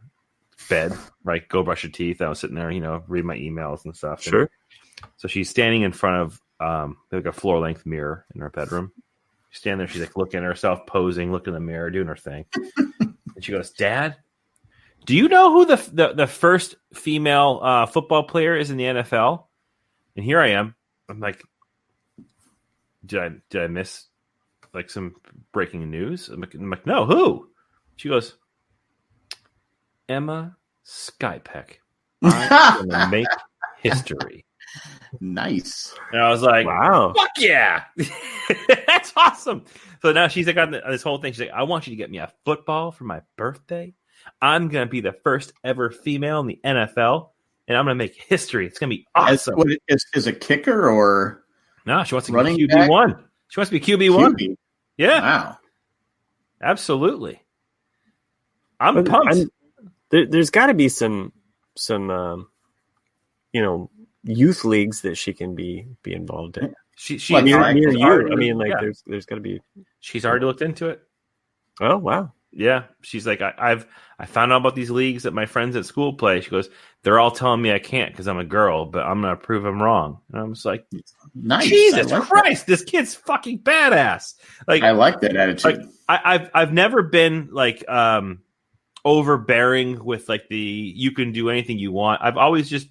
S3: bed, right? Go brush your teeth. I was sitting there, read my emails and stuff.
S2: Sure.
S3: And so she's standing in front of like a floor length mirror in her bedroom. She's standing there. She's like looking at herself, posing, looking in the mirror, doing her thing. And she goes, "Dad, do you know who the first female football player is in the NFL?" And here I am. I'm like, did I miss like some breaking news? I'm like, no, who? She goes, Emma Skypeck. I'm gonna make history.
S1: Nice.
S3: And I was like,
S2: wow,
S3: fuck yeah. That's awesome. So now she's like on this whole thing. She's like, I want you to get me a football for my birthday. I'm going to be the first ever female in the NFL. and I'm going to make history. It's going to be awesome.
S1: Is a kicker or
S3: no? She wants to
S1: running
S3: be QB1. She wants to be QB1. QB. Yeah.
S1: Wow.
S3: Absolutely. I'm pumped.
S2: There's got to be some youth leagues that she can be involved in.
S3: She
S2: near you. I mean, like there's got to be.
S3: She's already looked into it.
S2: Oh wow.
S3: Yeah, she's like, I found out about these leagues that my friends at school play. She goes, they're all telling me I can't because I'm a girl, but I'm gonna prove them wrong. And I'm just like, nice. Jesus Christ, this kid's fucking badass. Like,
S1: I like that attitude.
S3: Like, I've never been like overbearing with like you can do anything you want. I've always just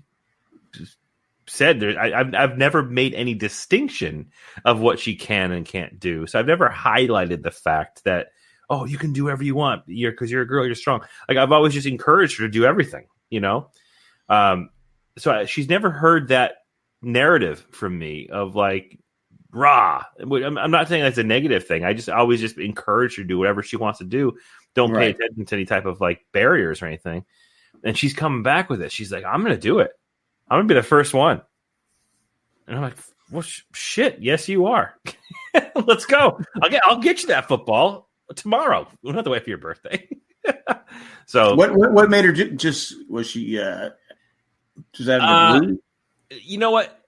S3: said I've never made any distinction of what she can and can't do. So I've never highlighted the fact that, oh, you can do whatever you want because you're a girl, you're strong. Like I've always just encouraged her to do everything, So she's never heard that narrative from me of like, rah. I'm not saying that's a negative thing. I always just encourage her to do whatever she wants to do. Don't pay attention to any type of like barriers or anything. And she's coming back with it. She's like, I'm going to do it. I'm going to be the first one. And I'm like, well, shit. Yes, you are. Let's go. I'll get you that football tomorrow. We don't have to wait for your birthday. So
S1: what made her just was she just out of the blue?
S3: You know what?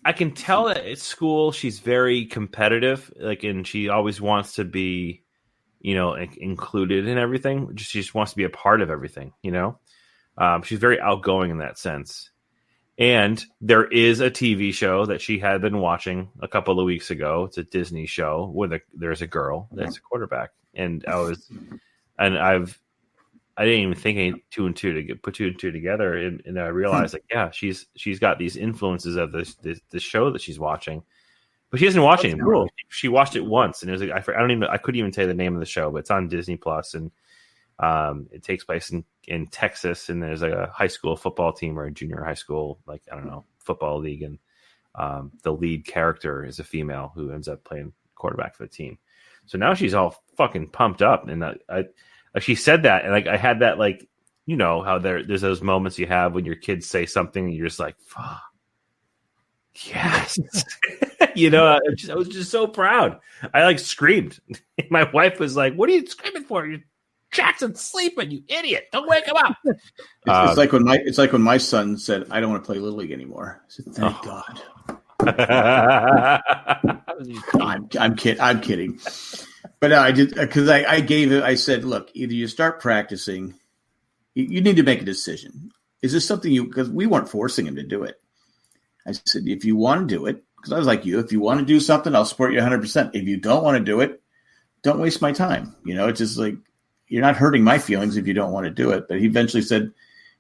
S3: I can tell that at school she's very competitive, like, and she always wants to be, included in everything. She just wants to be a part of everything. She's very outgoing in that sense. And there is a TV show that she had been watching a couple of weeks ago. It's a Disney show where there's a girl that's a quarterback, and I didn't even think two and two to put two and two together, and I realized like, yeah, she's got these influences of this show that she's watching, but she doesn't watch it anymore. Cool. She watched it once, and it was like, I couldn't even tell you the name of the show, but it's on Disney Plus, and it takes place in Texas, and there's like a high school football team or a junior high school, like, I don't know, football league. And the lead character is a female who ends up playing quarterback for the team. So now she's all fucking pumped up. And she said that. And like, I had that, like, how there's those moments you have when your kids say something and you're just like, fuck. Yes. I was just so proud. I like screamed. My wife was like, what are you screaming for? Jackson's sleeping, you idiot! Don't wake him up.
S1: It's like when my son said, "I don't want to play Little League anymore." I said, "Thank God." I'm kidding. But I did because I gave it. I said, "Look, either you start practicing. You need to make a decision. Is this something because we weren't forcing him to do it." I said, "If you want to do it, because I was like you, if you want to do something, I'll support you 100%. If you don't want to do it, don't waste my time. It's just like." You're not hurting my feelings if you don't want to do it. But he eventually said,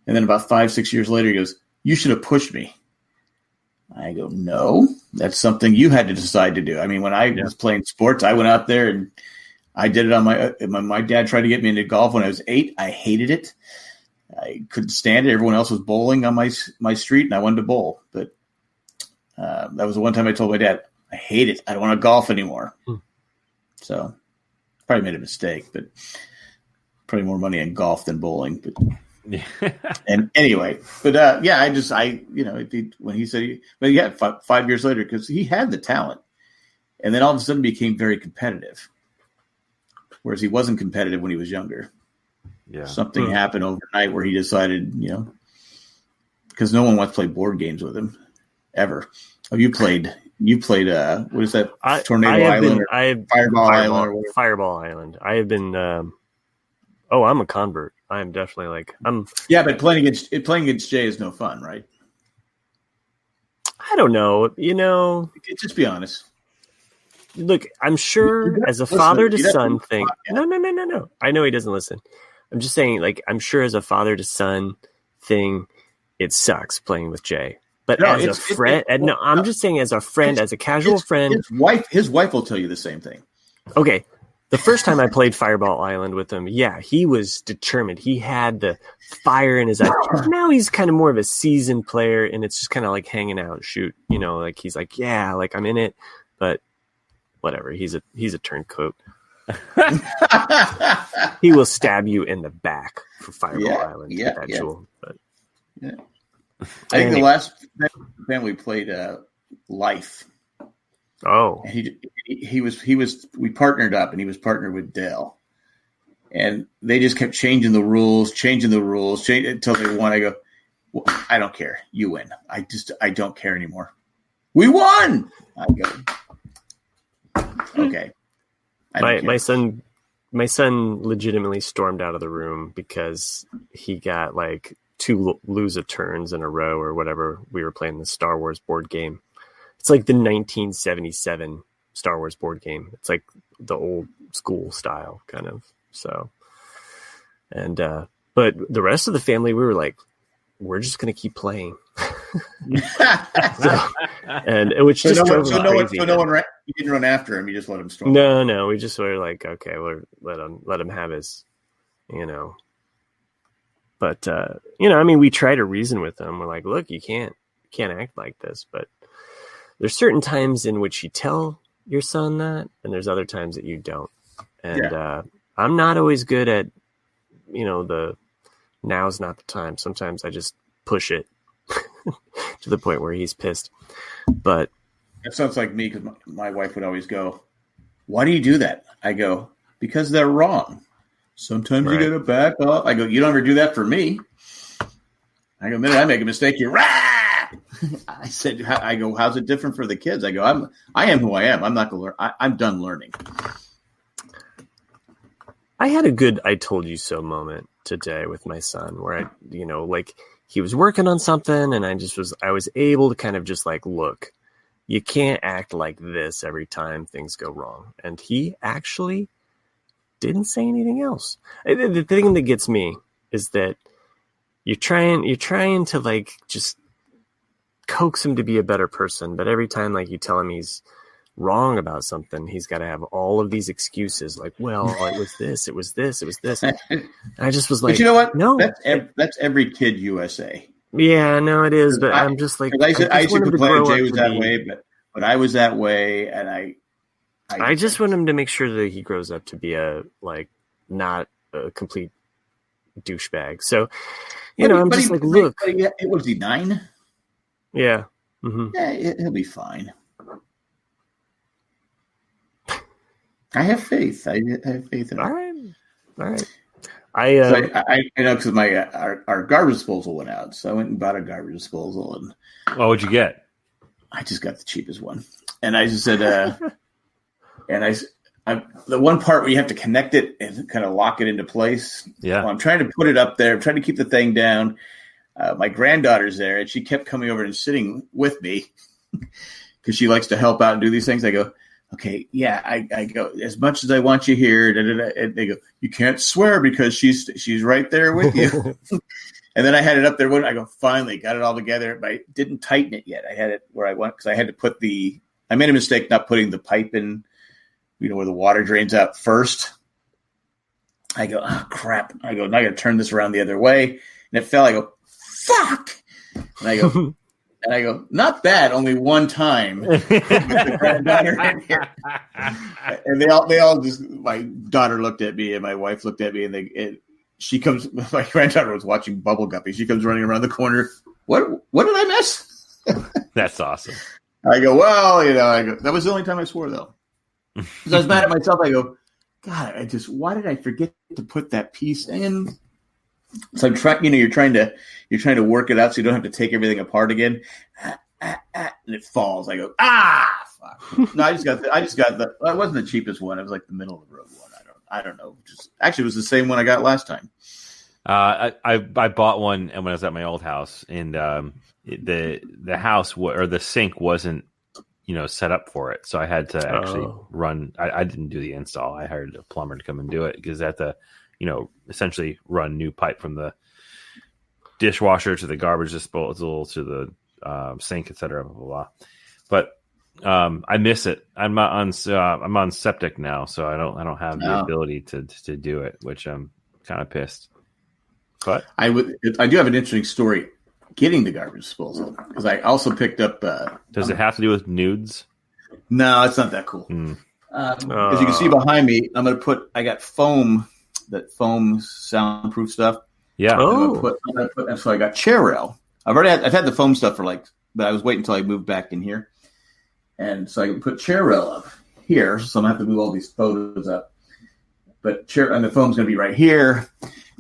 S1: and then about 5-6 years later, he goes, you should have pushed me. I go, no, that's something you had to decide to do. I mean, when I was playing sports, I went out there and I did it on my dad tried to get me into golf when I was 8. I hated it. I couldn't stand it. Everyone else was bowling on my street and I wanted to bowl. But that was the one time I told my dad, I hate it. I don't want to golf anymore. So probably made a mistake, but probably more money in golf than bowling, but and anyway, but when he said, but yeah, 5 years later, because he had the talent, and then all of a sudden became very competitive, whereas he wasn't competitive when he was younger. Yeah, something happened overnight where he decided, because no one wants to play board games with him ever. Oh, you played. What is that? Tornado Island? Fireball Island?
S2: Fireball Island. I have been. I'm a convert. I am definitely like
S1: Yeah, but playing against Jay is no fun, right?
S2: I don't know.
S1: Just be honest.
S2: Look, I'm sure as a father to son thing. No. I know he doesn't listen. I'm just saying, like, I'm sure as a father to son thing, it sucks playing with Jay. But as a friend, I'm just saying as a friend, as a casual friend.
S1: His wife will tell you the same thing.
S2: Okay. The first time I played Fireball Island with him, yeah, he was determined. He had the fire in his eye. Now he's kind of more of a seasoned player, and it's just kind of like hanging out, shoot. Like he's like, yeah, like I'm in it, but whatever. He's a turncoat. He will stab you in the back for Fireball Island.
S1: Yeah.
S2: Jewel. But,
S1: yeah. I think the last family played Life.
S2: Oh,
S1: and he was. We partnered up, and he was partnered with Dell, and they just kept changing the rules until they won. I go, well, I don't care. You win. I don't care anymore. We won. I go, okay.
S2: My son legitimately stormed out of the room because he got like 2 lose-a turns in a row or whatever. We were playing the Star Wars board game. It's like the 1977 Star Wars board game. It's like the old school style kind of. So, and but the rest of the family, we were like, we're just gonna keep playing. And which just drove him crazy.
S1: So no one you didn't run after him. You just let him storm.
S2: No, we just were like, okay, we'll let him have his, But I mean, we try to reason with him. We're like, look, you can't act like this. But there's certain times in which you tell your son that, and there's other times that you don't. And I'm not always good at, the now's not the time. Sometimes I just push it to the point where he's pissed. But
S1: that sounds like me, because my wife would always go, why do you do that? I go, because they're wrong. Sometimes you got to back off. I go, you don't ever do that for me. I go, the minute I make a mistake, you're rah! I said, I go, how's it different for the kids? I go, I am who I am. I'm not going to learn. I'm done learning.
S2: I had a good I told you so moment today with my son where like he was working on something and I was able to kind of just like, look, you can't act like this every time things go wrong. And he actually didn't say anything else. The thing that gets me is that you're trying to like just coax him to be a better person, but every time like you tell him he's wrong about something, he's got to have all of these excuses like, well, it was this. And I just was like,
S1: but you know what?
S2: No,
S1: that's every kid USA.
S2: Yeah, no, it is. But I'm just like,
S1: I used to complain Jay was that way, but I was that way, and I
S2: just want him to make sure that he grows up to be not a complete douchebag. So, I'm just like, look,
S1: it was he 9?
S2: Yeah. Mm-hmm.
S1: Yeah, he'll be fine. I have faith. I have faith in him.
S2: All right.
S1: I know because our garbage disposal went out, so I went and bought a garbage disposal. And
S3: what'd you get?
S1: I just got the cheapest one, and I just said, the one part where you have to connect it and kind of lock it into place.
S3: Yeah,
S1: well, I'm trying to put it up there. I'm trying to keep the thing down. My granddaughter's there, and she kept coming over and sitting with me because she likes to help out and do these things. I go, okay, yeah. I go, as much as I want you here, and they go, you can't swear because she's right there with you. And then I had it up there. I go, finally got it all together, but I didn't tighten it yet. I had it where I went because I had to put I made a mistake not putting the pipe in, where the water drains out first. I go, oh crap. I go, now I got to turn this around the other way, and it fell. I go, fuck. And I go, not bad. Only one time. With the granddaughter in here. And they all just. My daughter looked at me, and my wife looked at me, and she comes. My granddaughter was watching Bubble Guppy. She comes running around the corner. What did I miss?
S3: That's awesome.
S1: I go, well, that was the only time I swore though. Because I was mad at myself. I go, God, why did I forget to put that piece in? So I'm trying, you're trying to work it out so you don't have to take everything apart again. And it falls. I go, fuck. No, I just got the. Well, it wasn't the cheapest one. It was like the middle of the road one. I don't know. Actually, it was the same one I got last time.
S3: I bought one when I was at my old house, and the house or the sink wasn't set up for it, so I had to actually run. I didn't do the install. I hired a plumber to come and do it because I had to essentially run new pipe from the dishwasher to the garbage disposal to the sink, etc. Blah, blah, blah. But I miss it. I'm on septic now, so I don't have the ability to do it, which I'm kind of pissed. But
S1: I do have an interesting story getting the garbage disposal because I also picked up.
S3: Does it have to do with nudes?
S1: No, it's not that cool. As you can see behind me, I got foam soundproof stuff.
S3: Yeah.
S1: So I got chair rail. I've had the foam stuff but I was waiting until I moved back in here. And so I can put chair rail up here. So I'm going to have to move all these photos up. But the foam's going to be right here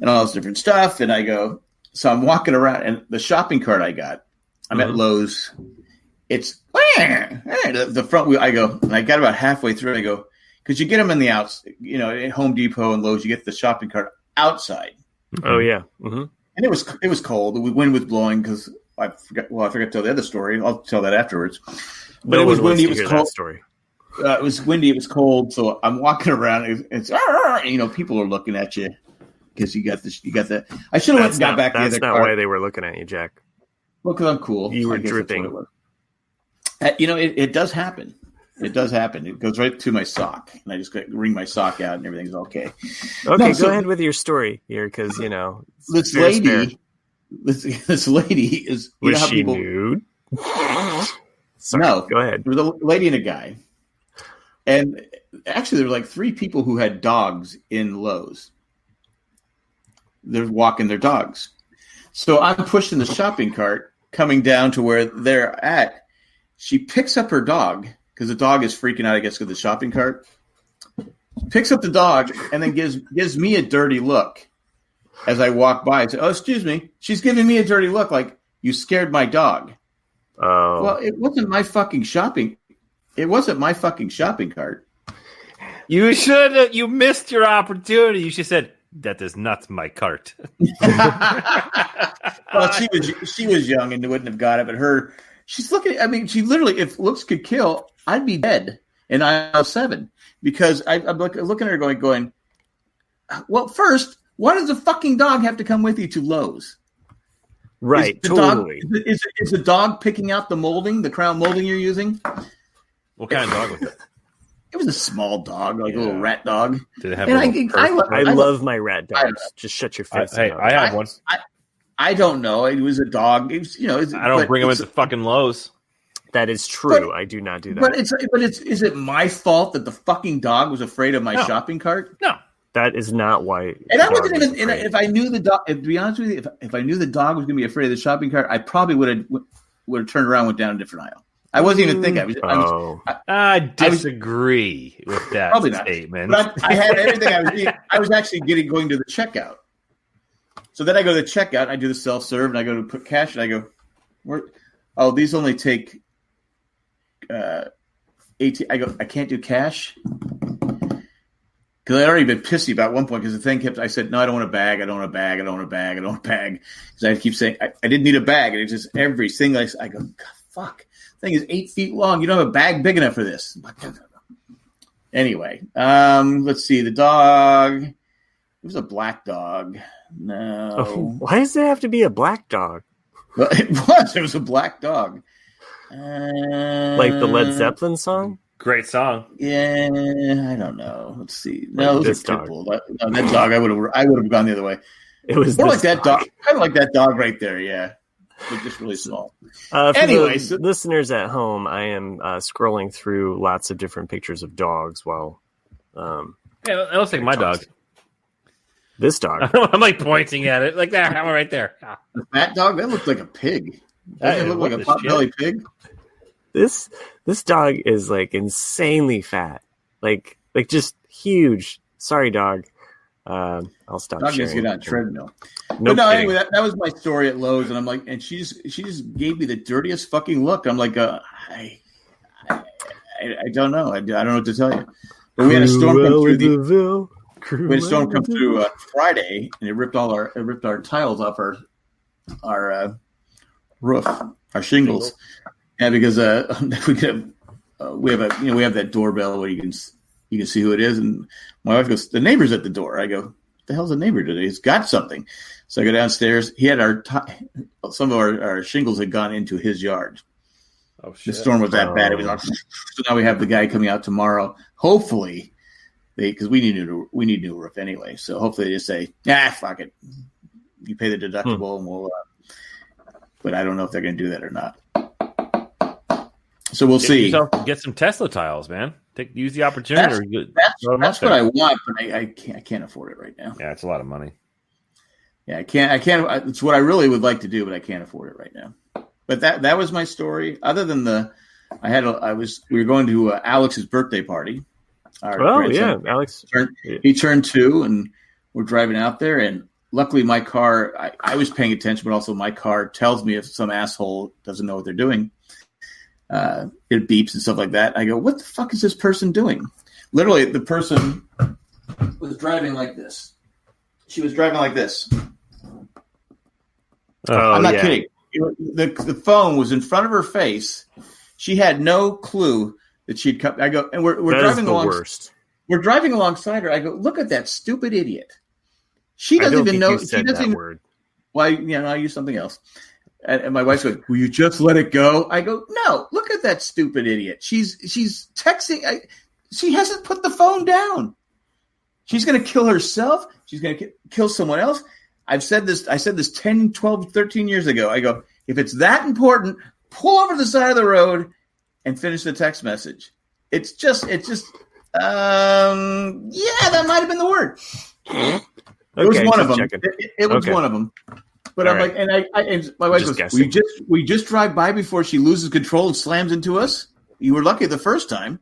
S1: and all this different stuff. And so I'm walking around, and the shopping cart I got, I'm at Lowe's. It's the front wheel. I go, and I got about halfway through. I go, because you get them in the outs, at Home Depot and Lowe's, you get the shopping cart outside.
S2: Oh yeah, mm-hmm.
S1: And it was cold. The wind was blowing because I forgot to tell the other story. I'll tell that afterwards. But it was windy. It was cold.
S2: Story.
S1: It was windy. It was cold. So I'm walking around. It's people are looking at you because you got this. You got that. I should have got back.
S2: That's not why they were looking at you, Jack.
S1: Well, because I'm cool.
S2: You were dripping.
S1: It does happen. It does happen. It goes right to my sock, and I just wring my sock out, and everything's okay.
S2: Okay, go ahead with your story here, because
S1: this lady is.
S2: Was she nude? Sorry,
S1: no,
S2: go ahead.
S1: There was a lady and a guy, and actually there were like 3 people who had dogs in Lowe's. They're walking their dogs, so I'm pushing the shopping cart, coming down to where they're at. She picks up her dog. Because the dog is freaking out, I guess, with the shopping cart. Picks up the dog and then gives me a dirty look as I walk by. I say, "Oh, excuse me." She's giving me a dirty look, like, "You scared my dog."
S2: Oh,
S1: well, it wasn't my fucking shopping. It wasn't my fucking shopping cart.
S3: You should. You missed your opportunity. You should have said, "That is not my cart."
S1: Well, she was young and wouldn't have got it, but she's looking. I mean, she literally, if looks could kill, I'd be dead in aisle 7 because I'm looking at her going. Well, first, why does the fucking dog have to come with you to Lowe's?
S2: Right, totally.
S1: Is the dog picking out the crown molding you're using?
S3: What kind of dog was it?
S1: It was a small dog, like a little rat dog.
S3: Did it have?
S2: I love my rat dogs. Just shut your face.
S3: Hey, I have one.
S1: I don't know. It was a dog. It was,
S3: I don't bring them into fucking Lowe's.
S2: That is true. I do not do that.
S1: But is it my fault that the fucking dog was afraid of my shopping cart?
S3: No,
S2: that is not why.
S1: And I wasn't even. If I knew the dog, to be honest with you, if I knew the dog was going to be afraid of the shopping cart, I probably would have turned around and went down a different aisle. I wasn't even thinking.
S3: I disagree with that statement.
S1: But I had everything. I was actually going to the checkout. So then I go to the checkout. I do the self-serve, and I go to put cash, and I go, these only take 18. I go, I can't do cash because I'd already been pissy about one point because the thing kept. I said, no, I don't want a bag. I don't want a bag. I don't want a bag. I don't want a bag. Because I keep saying I didn't need a bag, and it's just every single. I go, God, fuck. The thing is 8 feet long. You don't have a bag big enough for this. Anyway, let's see. The dog. It was a black dog. No.
S2: Oh, why does it have to be a black dog?
S1: Well, it was. It was a black dog.
S2: Like the Led Zeppelin song?
S3: Great song.
S1: Yeah, I don't know. Let's see. No, it was a
S2: dog.
S1: That dog, I would have gone the other way.
S2: It was
S1: more like that dog. Kind of like that dog right there. Yeah, it's just really small.
S2: Anyway, listeners at home, I am scrolling through lots of different pictures of dogs while.
S3: Yeah, it looks like my dog.
S2: This dog.
S3: I'm like pointing at it like that. I'm right there.
S1: The fat dog? That looked like a pig. Doesn't it look like a pot-bellied pig?
S2: This dog is like insanely fat. Like just huge. Sorry, dog. I'll stop.
S1: Dog needs to get on a treadmill.
S2: No,
S1: anyway, that was my story at Lowe's, and I'm like, and she just gave me the dirtiest fucking look. I'm like, I don't know. I don't know what to tell you. But we had a storm come through we had a storm come through Friday, and it ripped our tiles off our roof, our shingles, and because we have that doorbell where you can see who it is, and my wife goes, "The neighbor's at the door." I go, "What the hell's the neighbor today? He's got something." So I go downstairs. He had some of our shingles had gone into his yard. Oh shit! The storm was that bad. It was so now we have the guy coming out tomorrow. Hopefully. Because we need new roof anyway, so hopefully they just say, fuck it, you pay the deductible, and we'll. But I don't know if they're going to do that or not. So we'll see.
S3: Get some Tesla tiles, man. Use the opportunity.
S1: That's what I want, but I can't afford it right now.
S3: Yeah, it's a lot of money.
S1: Yeah, I can't. It's what I really would like to do, but I can't afford it right now. But that was my story. Other than we were going to Alex's birthday party.
S2: Alex.
S1: He turned 2, and we're driving out there, and luckily my car. I was paying attention, but also my car tells me if some asshole doesn't know what they're doing. It beeps and stuff like that. I go, what the fuck is this person doing? Literally, the person was driving like this. She was driving like this. I'm not kidding. The phone was in front of her face. She had no clue that she'd come. I go, and we're driving along. Worst. We're driving alongside her. I go, look at that stupid idiot. She doesn't even know. She doesn't even. Word. Well, I use something else. And my wife goes, will you just let it go? I go, no, look at that stupid idiot. She's texting. She hasn't put the phone down. She's going to kill herself. She's going to kill someone else. I said this 10, 12, 13 years ago. I go, if it's that important, pull over to the side of the road and finish the text message. It's just, that might have been the word. It was one of them. It was one of them. But all I'm right. Like, and my wife goes, we just drive by before she loses control and slams into us. You were lucky the first time.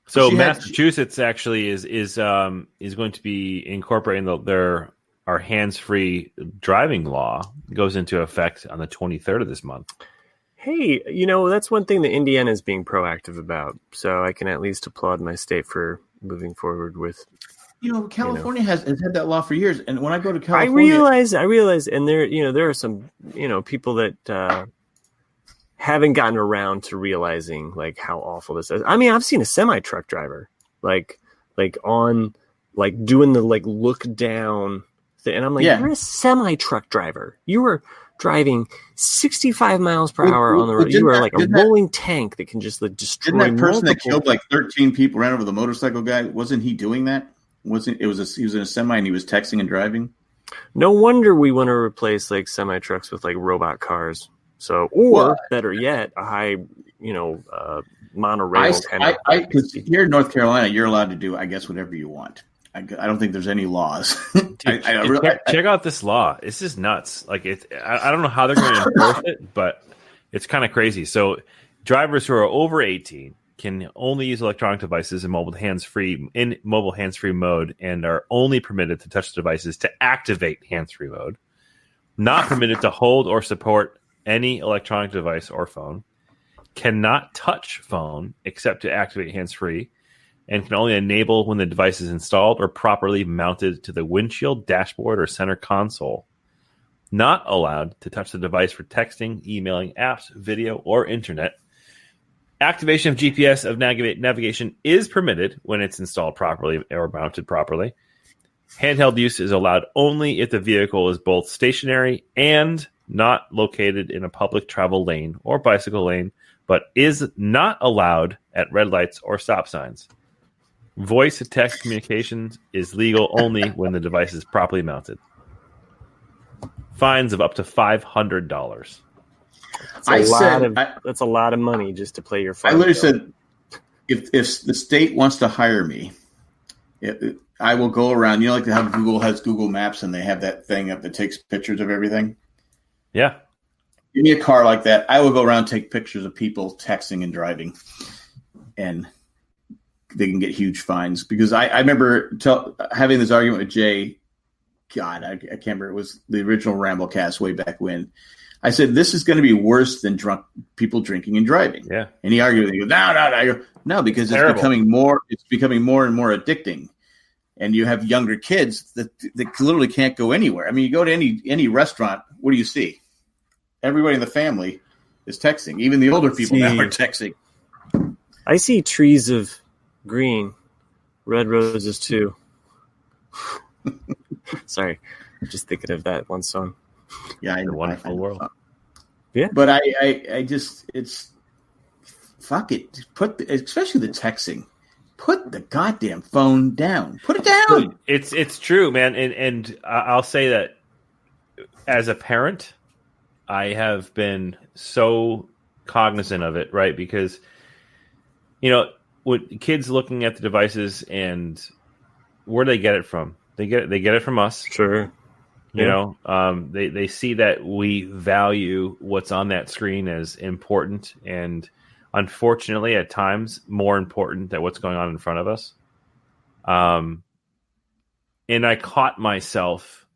S3: So Massachusetts actually is going to be incorporating our hands-free driving law. It goes into effect on the 23rd of this month.
S2: Hey, that's one thing that Indiana is being proactive about. So I can at least applaud my state for moving forward with.
S1: California has had that law for years, and when I go to California,
S2: I realize, and there are some people that haven't gotten around to realizing like how awful this is. I mean, I've seen a semi truck driver like doing the look down thing, and I'm like, you're a semi truck driver. You were driving 65 miles per hour on the road. You are like a rolling tank that can just destroy.
S1: Didn't that person that killed 13 people, ran over the motorcycle guy? Wasn't he doing that? He was in a semi and he was texting and driving.
S2: No wonder we want to replace semi trucks with robot cars. So, better yet, a high, monorail
S1: because here in North Carolina, you're allowed to do, I guess, whatever you want. I don't think there's any laws.
S3: Check out this law. This is nuts. I don't know how they're going to enforce it, but it's kind of crazy. So, drivers who are over 18 can only use electronic devices in mobile hands-free mode and are only permitted to touch the devices to activate hands-free mode. Not permitted to hold or support any electronic device or phone. Cannot touch phone except to activate hands-free, and can only enable when the device is installed or properly mounted to the windshield, dashboard, or center console. Not allowed to touch the device for texting, emailing, apps, video, or internet. Activation of GPS of navigation is permitted when it's installed properly or mounted properly. Handheld use is allowed only if the vehicle is both stationary and not located in a public travel lane or bicycle lane, but is not allowed at red lights or stop signs. Voice to text communications is legal only when the device is properly mounted. Fines of up to $500.
S2: That's a lot of money just to play your phone.
S1: I literally said, if the state wants to hire me, I will go around. Like how Google has Google Maps and they have that thing up that takes pictures of everything.
S3: Yeah.
S1: Give me a car like that. I will go around and take pictures of people texting and driving, and they can get huge fines. Because I remember having this argument with Jay. God, I can't remember. It was the original Ramblecast way back when. I said, this is going to be worse than drunk people drinking and driving.
S3: Yeah. And
S1: he argued with me. He goes, no. I go, no, because it's becoming more and more addicting. And you have younger kids that literally can't go anywhere. I mean, you go to any restaurant, what do you see? Everybody in the family is texting. Even the older people now are texting.
S2: I see trees of green, red roses too. Sorry, I'm just thinking of that one song.
S1: Yeah,
S3: The Wonderful World.
S2: Yeah,
S1: but I just it's fuck it. Especially the texting. Put the goddamn phone down. Put it down.
S3: It's true, man. And I'll say that as a parent, I have been so cognizant of it, right? Because with kids looking at the devices, and where do they get it from? They get it from us.
S2: Sure.
S3: You know, they see that we value what's on that screen as important, and unfortunately, at times, more important than what's going on in front of us. And I caught myself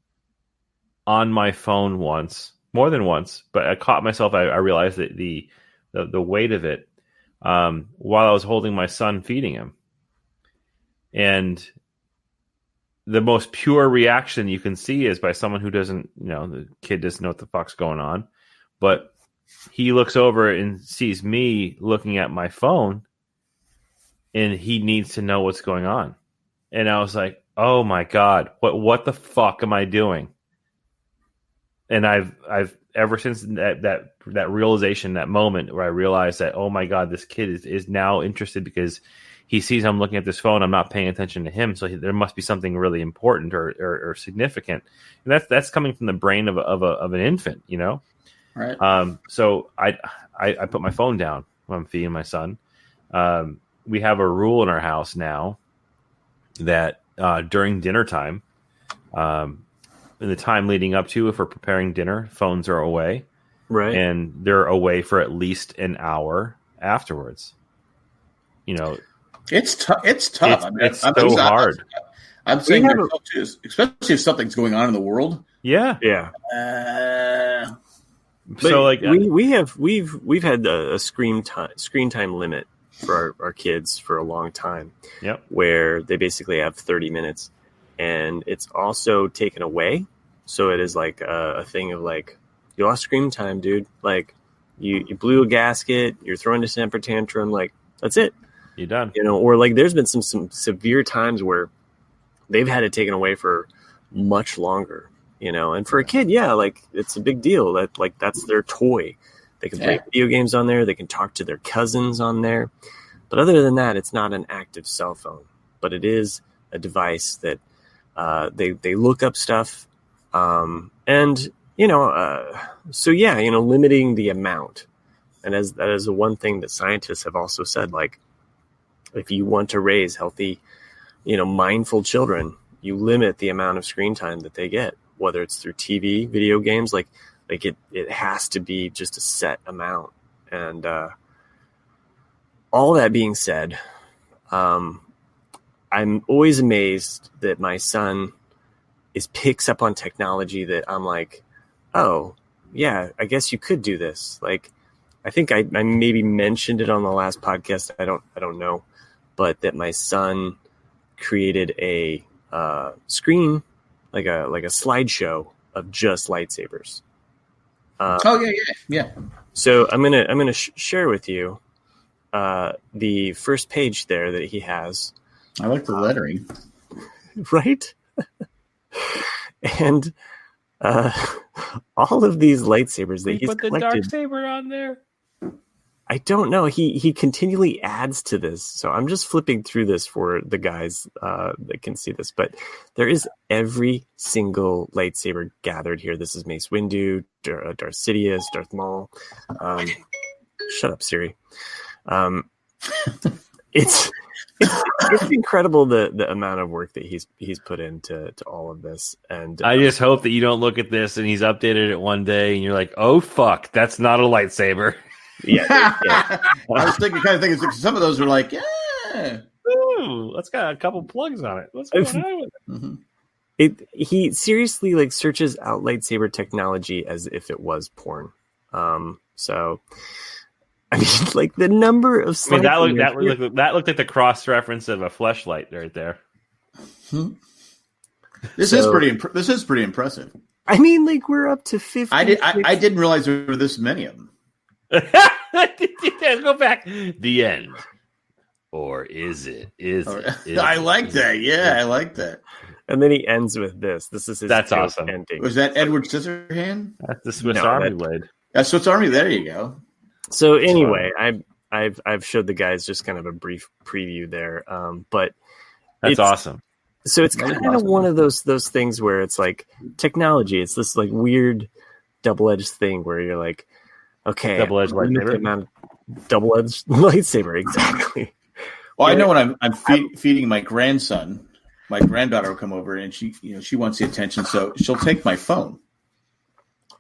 S3: on my phone once, more than once, but I caught myself. I realized that the weight of it while I was holding my son, feeding him, and the most pure reaction you can see is by someone who doesn't, the kid doesn't know what the fuck's going on, but he looks over and sees me looking at my phone, and he needs to know what's going on. And I was like, oh my God, what the fuck am I doing? And I've ever since that realization, that moment where I realized that, oh my God, this kid is now interested because he sees I'm looking at this phone. I'm not paying attention to him. So there must be something really important or significant. And that's coming from the brain of an infant, Right. So I put my phone down when I'm feeding my son. We have a rule in our house now that during dinner time, in the time leading up to, if we're preparing dinner, phones are away.
S2: Right.
S3: And they're away for at least an hour afterwards.
S1: It's tough. It's tough.
S3: It's so hard.
S1: I'm saying myself too, especially if something's going on in the world.
S3: Yeah.
S2: Yeah.
S3: So like
S2: we've had a screen time limit for our kids for a long time.
S3: Yep.
S2: Where they basically have 30 minutes, and it's also taken away. So it is like a thing of like, you lost screen time, dude. Like you blew a gasket, you're throwing a temper tantrum. Like that's it.
S3: You're done.
S2: Or like there's been some severe times where they've had it taken away for much longer. And for a kid, yeah, like it's a big deal. That's their toy. They can play video games on there. They can talk to their cousins on there. But other than that, it's not an active cell phone. But it is a device that they look up stuff. Limiting the amount. And that is the one thing that scientists have also said, like, if you want to raise healthy, mindful children, you limit the amount of screen time that they get, whether it's through TV, video games, like it has to be just a set amount. And all that being said, I'm always amazed that my son picks up on technology that I'm like, oh yeah, I guess you could do this. Like, I think I maybe mentioned it on the last podcast. I don't know, but that my son created a screen, like a slideshow of just lightsabers.
S1: Yeah.
S2: So I'm gonna share with you the first page there that he has.
S1: I like the lettering,
S2: right? And all of these lightsabers that he's collected. Put the dark
S3: saber on there.
S2: I don't know. He continually adds to this. So I'm just flipping through this for the guys that can see this. But there is every single lightsaber gathered here. This is Mace Windu, Darth Sidious, Darth Maul. Shut up, Siri. It's incredible the amount of work that he's put into all of this. And
S3: I just hope that you don't look at this and he's updated it one day and you're like, oh fuck, that's not a lightsaber.
S2: Yeah.
S1: I was thinking some of those are like, yeah.
S3: Ooh, let's got a couple plugs on it. What's going on with it?
S2: Mm-hmm. He seriously like searches out lightsaber technology as if it was porn. So I mean, like the number of
S3: that looked like the cross reference of a fleshlight right there.
S1: This is pretty impressive.
S2: I mean, like we're up to 50.
S1: I didn't realize there were this many of them.
S3: Go back. The end, or is it?
S1: I like that. Yeah, I like that.
S2: And then he ends with this. This is his.
S3: That's awesome.
S2: Ending.
S1: Was that Edward Scissorhand?
S3: That's the Swiss Army blade.
S1: That's Swiss Army. There you go.
S2: So anyway, I've showed the guys just kind of a brief preview there, but
S3: that's awesome.
S2: So it's kind of one of those things where it's like technology. It's this like weird double-edged thing where you're like, okay,
S3: double-edged lightsaber.
S2: Double-edged lightsaber, exactly.
S1: Well, I know when I'm feeding my grandson, my granddaughter will come over and she wants the attention, so she'll take my phone,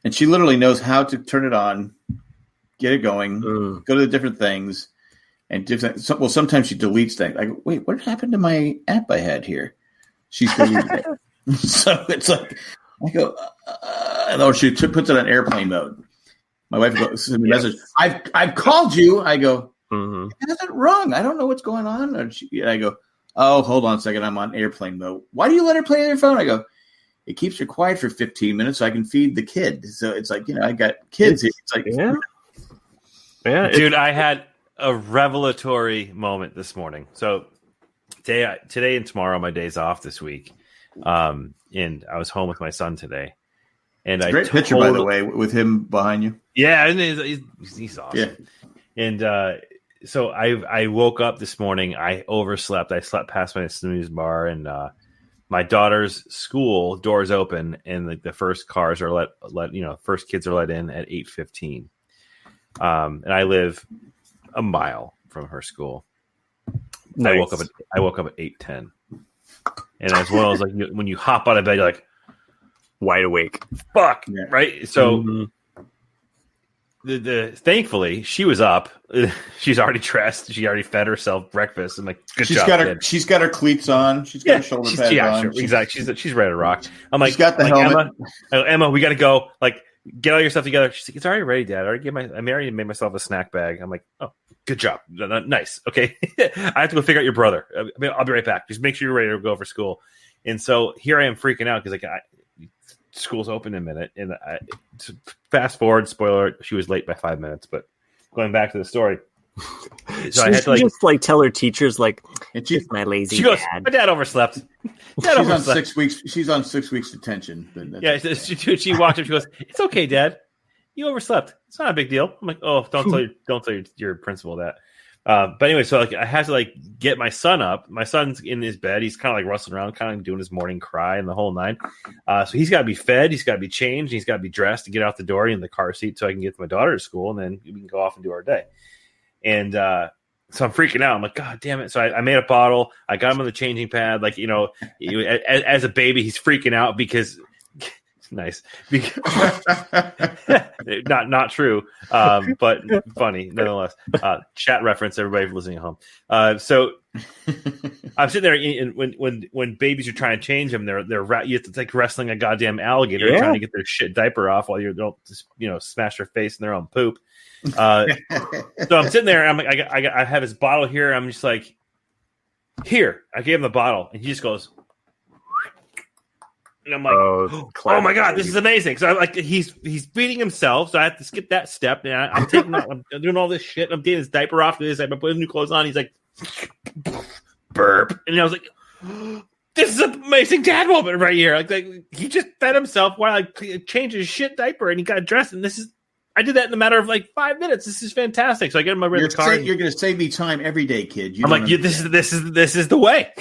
S1: and she literally knows how to turn it on, get it going, go to the different things, and sometimes she deletes things. I go, wait, what happened to my app I had here? She's deleted it. So it's like I go, or she puts it on airplane mode. My wife goes, sends me a message. I've called you. I go, it isn't wrong. I don't know what's going on. And I go, oh, hold on a second. I'm on airplane mode. Why do you let her play on your phone? I go, it keeps her quiet for 15 minutes so I can feed the kid. So it's like, I got kids here. It's like,
S2: yeah.
S3: Dude, I had a revelatory moment this morning. So today and tomorrow, my days off this week. And I was home with my son today. And
S1: great picture, by the way, with him behind you.
S3: Yeah, and he's awesome. Yeah. And so I woke up this morning. I overslept. I slept past my snooze bar, and my daughter's school doors open, and the first cars are first kids are let in at 8:15. And I live a mile from her school. Nice. I woke up at 8:10, and as well as like when you hop out of bed, you're like
S2: wide awake.
S3: Fuck, yeah. Right? So thankfully she was up. She's already dressed. She already fed herself breakfast. I'm like, good job.
S1: She's got her cleats on. She's got her shoulder pads on.
S3: Sure, exactly. She's ready to rock. I'm like,
S1: she's got the helmet.
S3: Emma, we got to go. Like, get all your stuff together. She's like, it's already ready, Dad. I already made myself a snack bag. I'm like, oh, good job. Nice. Okay. I have to go figure out your brother. I'll be right back. Just make sure you're ready to go for school. And so here I am freaking out because school's open in a minute. And fast forward, spoiler, she was late by 5 minutes. But going back to the story.
S2: So I had to just tell her teachers it's my lazy
S3: she goes,
S2: dad.
S3: My dad overslept.
S1: On 6 weeks. She's on 6 weeks detention.
S3: Yeah, she walked up. She goes, "It's okay, Dad. You overslept. It's not a big deal." I'm like, "Oh, don't tell your principal that." But anyway, so I had to get my son up. My son's in his bed. He's kind of rustling around, kind of doing his morning cry and the whole nine. So he's got to be fed. He's got to be changed. He's got to be dressed to get out the door in the car seat so I can get my daughter to school, and then we can go off and do our day. And so I'm freaking out. I'm like, God damn it. So I made a bottle. I got him on the changing pad. As a baby, he's freaking out because nice. Not true. But funny nonetheless. Chat reference, everybody listening at home. So I'm sitting there and when babies are trying to change them, it's like wrestling a goddamn alligator trying to get their shit diaper off while you don't just, smash their face in their own poop. So I'm sitting there and I'm like, I have his bottle here. I'm just like, here, I gave him the bottle and he just goes, and I'm like, oh my God, this is amazing. So I'm like, he's beating himself. So I have to skip that step. And I'm doing all this shit. I'm getting his diaper off. I'm putting new clothes on. He's like, burp. And I was like, this is an amazing dad moment right here. Like he just fed himself while I changed his shit diaper and he got dressed. And I did that in a matter of 5 minutes. This is fantastic. So I get in my red car.
S1: You're going to save me time every day, kid.
S3: I'm like, this is the way.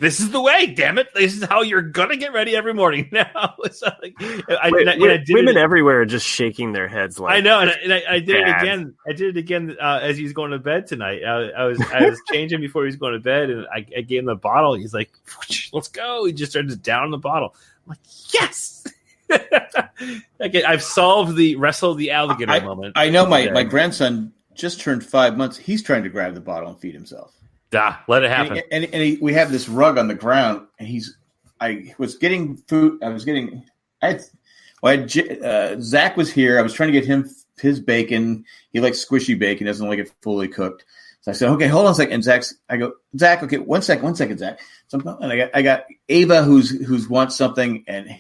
S3: This is the way. Damn it! This is how you're gonna get ready every morning now. So
S2: women everywhere are just shaking their heads.
S3: I know, and I did it again. I did it again as he was going to bed tonight. I was changing before he was going to bed, and I gave him the bottle. He's like, "Let's go!" He just started down the bottle. I'm like, "Yes." I've solved the wrestle the alligator moment.
S1: I know my grandson just turned 5 months. He's trying to grab the bottle and feed himself.
S3: Let it happen.
S1: And we have this rug on the ground, and I was getting food. Zach was here. I was trying to get him his bacon. He likes squishy bacon. Doesn't like it fully cooked. So I said, okay, hold on a second. And I go, Zach, okay, one second, Zach. So I got Ava who's wants something, and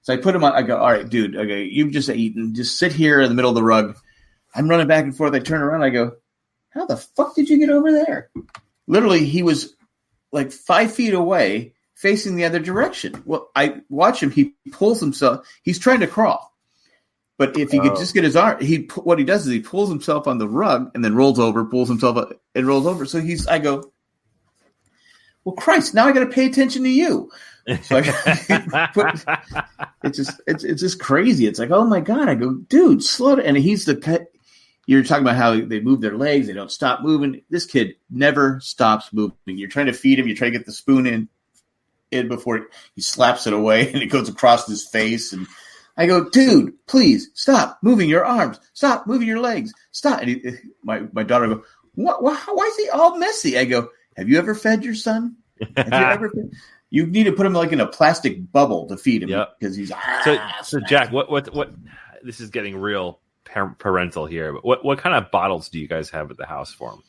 S1: so I put him on. I go, all right, dude. Okay, you've just eaten. Just sit here in the middle of the rug. I'm running back and forth. I turn around. I go, how the fuck did you get over there? Literally, he was 5 feet away, facing the other direction. Well, I watch him. He pulls himself. He's trying to crawl, but if he could just get his arm, what he does is he pulls himself on the rug and then rolls over, pulls himself up and rolls over. So I go, well, Christ, now I got to pay attention to you. So it's just crazy. It's like, oh my God. I go, dude, slow down. And he's the pet. you're talking about how they move their legs, they don't stop moving. This kid never stops moving. You're trying to feed him, you try to get the spoon in before he slaps it away, and it goes across his face. And I go, dude, please stop moving your arms, stop moving your legs, stop. And my daughter go, what? Why is he all messy? I go, have you ever fed your son? Have you ever fed? You need to put him like in a plastic bubble to feed him because he's
S3: so Jack, what this is getting real parental here, but what kind of bottles do you guys have at the house for them?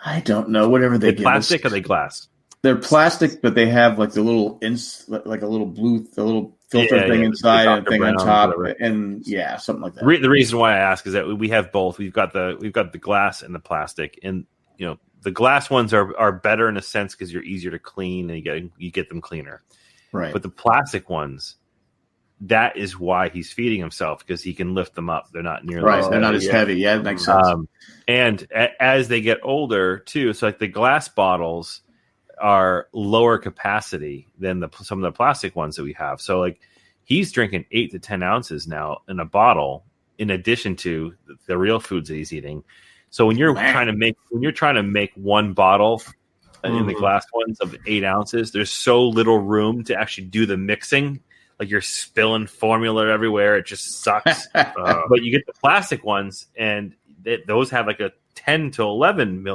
S1: I don't know. Whatever they give
S3: plastic
S1: us.
S3: Or they glass?
S1: They're plastic, but they have like the little like a little filter thing inside and a thing on top, and something like that.
S3: The reason why I ask is that we have both. We've got the glass and the plastic, and the glass ones are better in a sense because you're easier to clean and you get them cleaner.
S1: Right.
S3: But the plastic ones, that is why he's feeding himself, because he can lift them up. They're not nearly as heavy.
S1: They're not as heavy. Yeah, it makes sense.
S3: And as they get older too, so like the glass bottles are lower capacity than some of the plastic ones that we have. So like he's drinking 8 to 10 ounces now in a bottle, in addition to the real foods that he's eating. So when you're trying to make one bottle in the glass ones of 8 ounces, there's so little room to actually do the mixing. Like you're spilling formula everywhere. It just sucks. But you get the plastic ones, and those have like a 10 to 11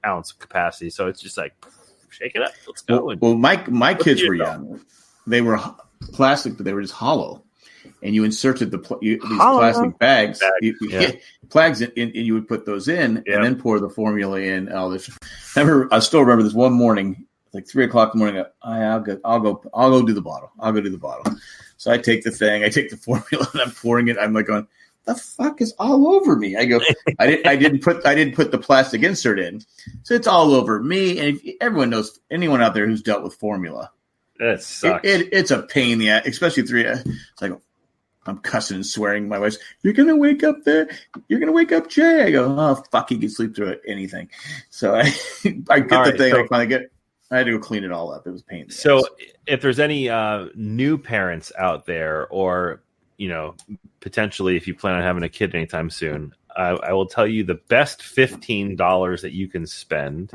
S3: ounce capacity. So it's just like, shake it up. Let's go.
S1: Well, my kids were young. They were plastic, but they were just hollow. And you inserted these plastic bags, plugs, and you would put those in, and then pour the formula in. All this. I still remember this one morning, like 3:00 in the morning. I'll go do the bottle. I'll go do the bottle. So I take the formula, and I'm pouring it. I'm like going, the fuck is all over me? I go, I didn't put the plastic insert in, so it's all over me. And everyone knows, anyone out there who's dealt with formula,
S3: that sucks.
S1: It's a pain in the ass, especially it's like, I'm cussing and swearing. My wife's, you're going to wake up there. You're going to wake up Jay. I go, oh, fuck, he can sleep through it, anything. So I get the thing. I had to go clean it all up. It was a pain.
S3: So if there's any new parents out there, or, potentially if you plan on having a kid anytime soon, I will tell you the best $15 that you can spend.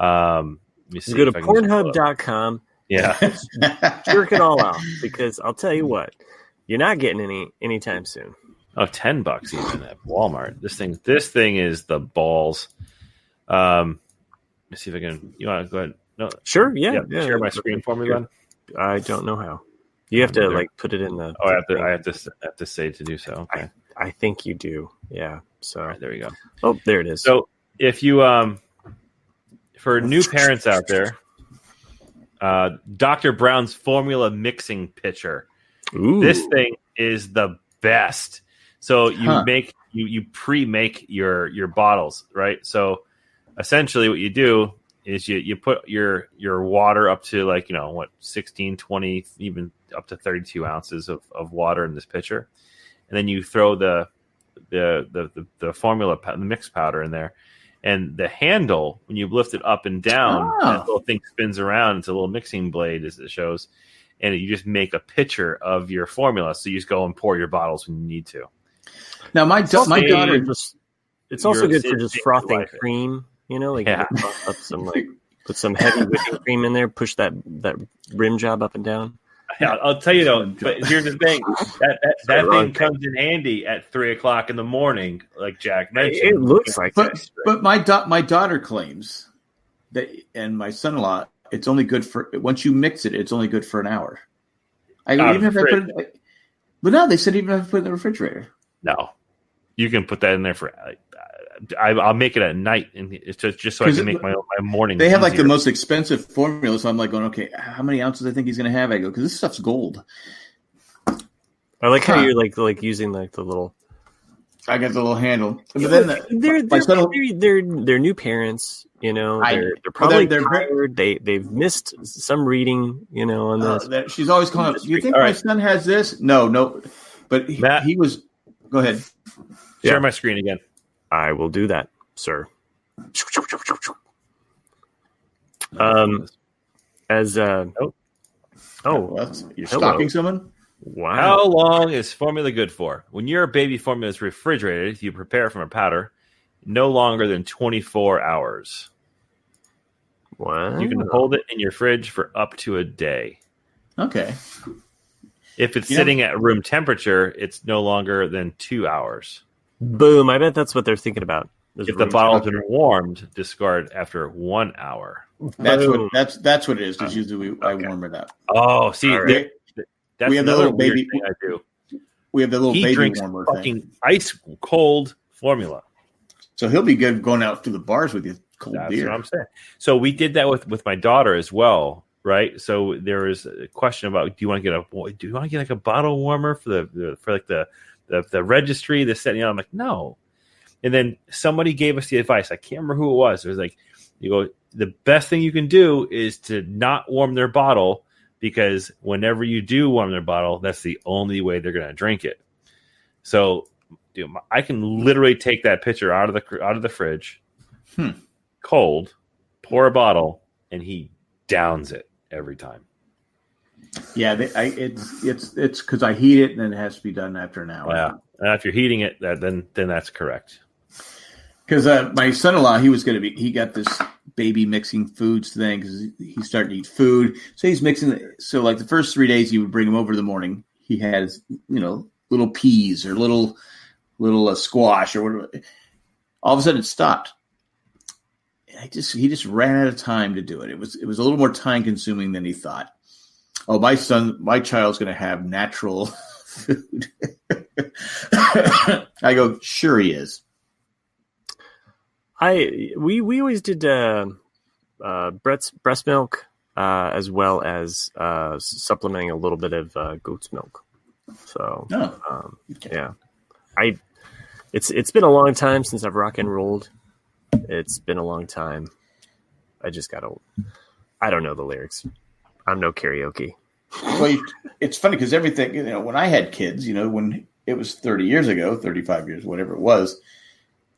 S3: Let me see.
S2: Go to Pornhub.com.
S3: Yeah.
S2: Jerk it all out, because I'll tell you what. You're not getting any anytime soon.
S3: Oh, $10 even at Walmart. This thing is the balls. Let me see if I can. You want to go ahead? No,
S2: sure. Yeah.
S3: Share my screen for me, then.
S2: I don't know how. You have to put it in the.
S3: Oh, I have to say to do so. Okay.
S2: I think you do. Yeah. So
S3: all right, there we go.
S2: Oh, there it is.
S3: So if you for new parents out there, Dr. Brown's formula mixing pitcher.
S2: Ooh.
S3: This thing is the best. So you pre-make your bottles, right? So essentially what you do is you put your water up to 16, 20, even up to 32 ounces of water in this pitcher. And then you throw the formula, the mix powder in there. And the handle, when you lift it up and down, that little thing spins around. It's a little mixing blade, as it shows. And you just make a pitcher of your formula. So you just go and pour your bottles when you need to.
S1: Now, my daughter,
S2: it's also good for just frothing cream. You can froth up some, put some heavy whipping cream in there, push that rim job up and down.
S3: Yeah, I'll tell you though. But here's the thing: that thing comes in handy at 3:00 in the morning, like Jack mentioned.
S2: It looks like that.
S1: But my daughter claims that, and my son-in-law, it's only good for, once you mix it, it's only good for an hour. But no, they said even if I put it in the refrigerator.
S3: No, you can put that in there for. I'll make it at night, and it's just so I can make my morning.
S1: They have the most expensive formula, so I'm going, okay, how many ounces I think he's going to have? I go, because this stuff's gold.
S2: I like how you're using the little.
S1: I got the little handle. But
S2: then they're new parents. They're probably tired. They've missed some reading. On this.
S1: She's always calling up. Do you think my son has this? No. But he was. Go ahead.
S3: Share my screen again.
S2: I will do that, sir.
S1: You're stalking someone?
S2: Wow.
S3: How long is formula good for? When your baby formula is refrigerated, you prepare from a powder, no longer than 24 hours.
S2: Wow.
S3: You can hold it in your fridge for up to a day.
S1: Okay.
S3: If it's sitting at room temperature, it's no longer than 2 hours.
S2: Boom. I bet that's what they're thinking about.
S3: If the bottle's been warmed, discard after 1 hour.
S1: That's what it is. Because usually I warm it up.
S3: Oh, see,
S1: right.
S3: That's
S1: we have the little baby
S3: thing I do.
S1: We have the little baby
S3: drinks
S1: warmer
S3: fucking
S1: thing.
S3: Ice cold formula.
S1: So he'll be good going out to the bars with you cold
S3: That's
S1: beer.
S3: what I'm saying. So we did that with my daughter as well, right? So there was a question about do you want to get like a bottle warmer for the registry, this set, I'm like, no. And then somebody gave us the advice. I can't remember who it was. It was like, the best thing you can do is to not warm their bottle, because whenever you do warm their bottle, that's the only way they're going to drink it. So, dude, I can literally take that pitcher out of the fridge, cold, pour a bottle, and he downs it every time.
S1: Yeah, it's because I heat it and then it has to be done after an hour.
S3: Yeah, and if you're heating it, then that's correct.
S1: Because my son-in-law, he got this baby mixing foods thing because he's starting to eat food. So he's mixing. So like the first 3 days, you would bring him over in the morning. He has, little peas or little squash or whatever. All of a sudden it stopped. And he just ran out of time to do it. It was a little more time consuming than he thought. Oh, my child's going to have natural food. I go, sure he is.
S2: We always did breast milk as well as supplementing a little bit of goat's milk. So yeah, it's been a long time since I've rock and rolled. It's been a long time. I just got old. I don't know the lyrics. I'm no karaoke.
S1: Well, it's funny because everything, when I had kids, when it was 30 years ago, 35 years, whatever it was,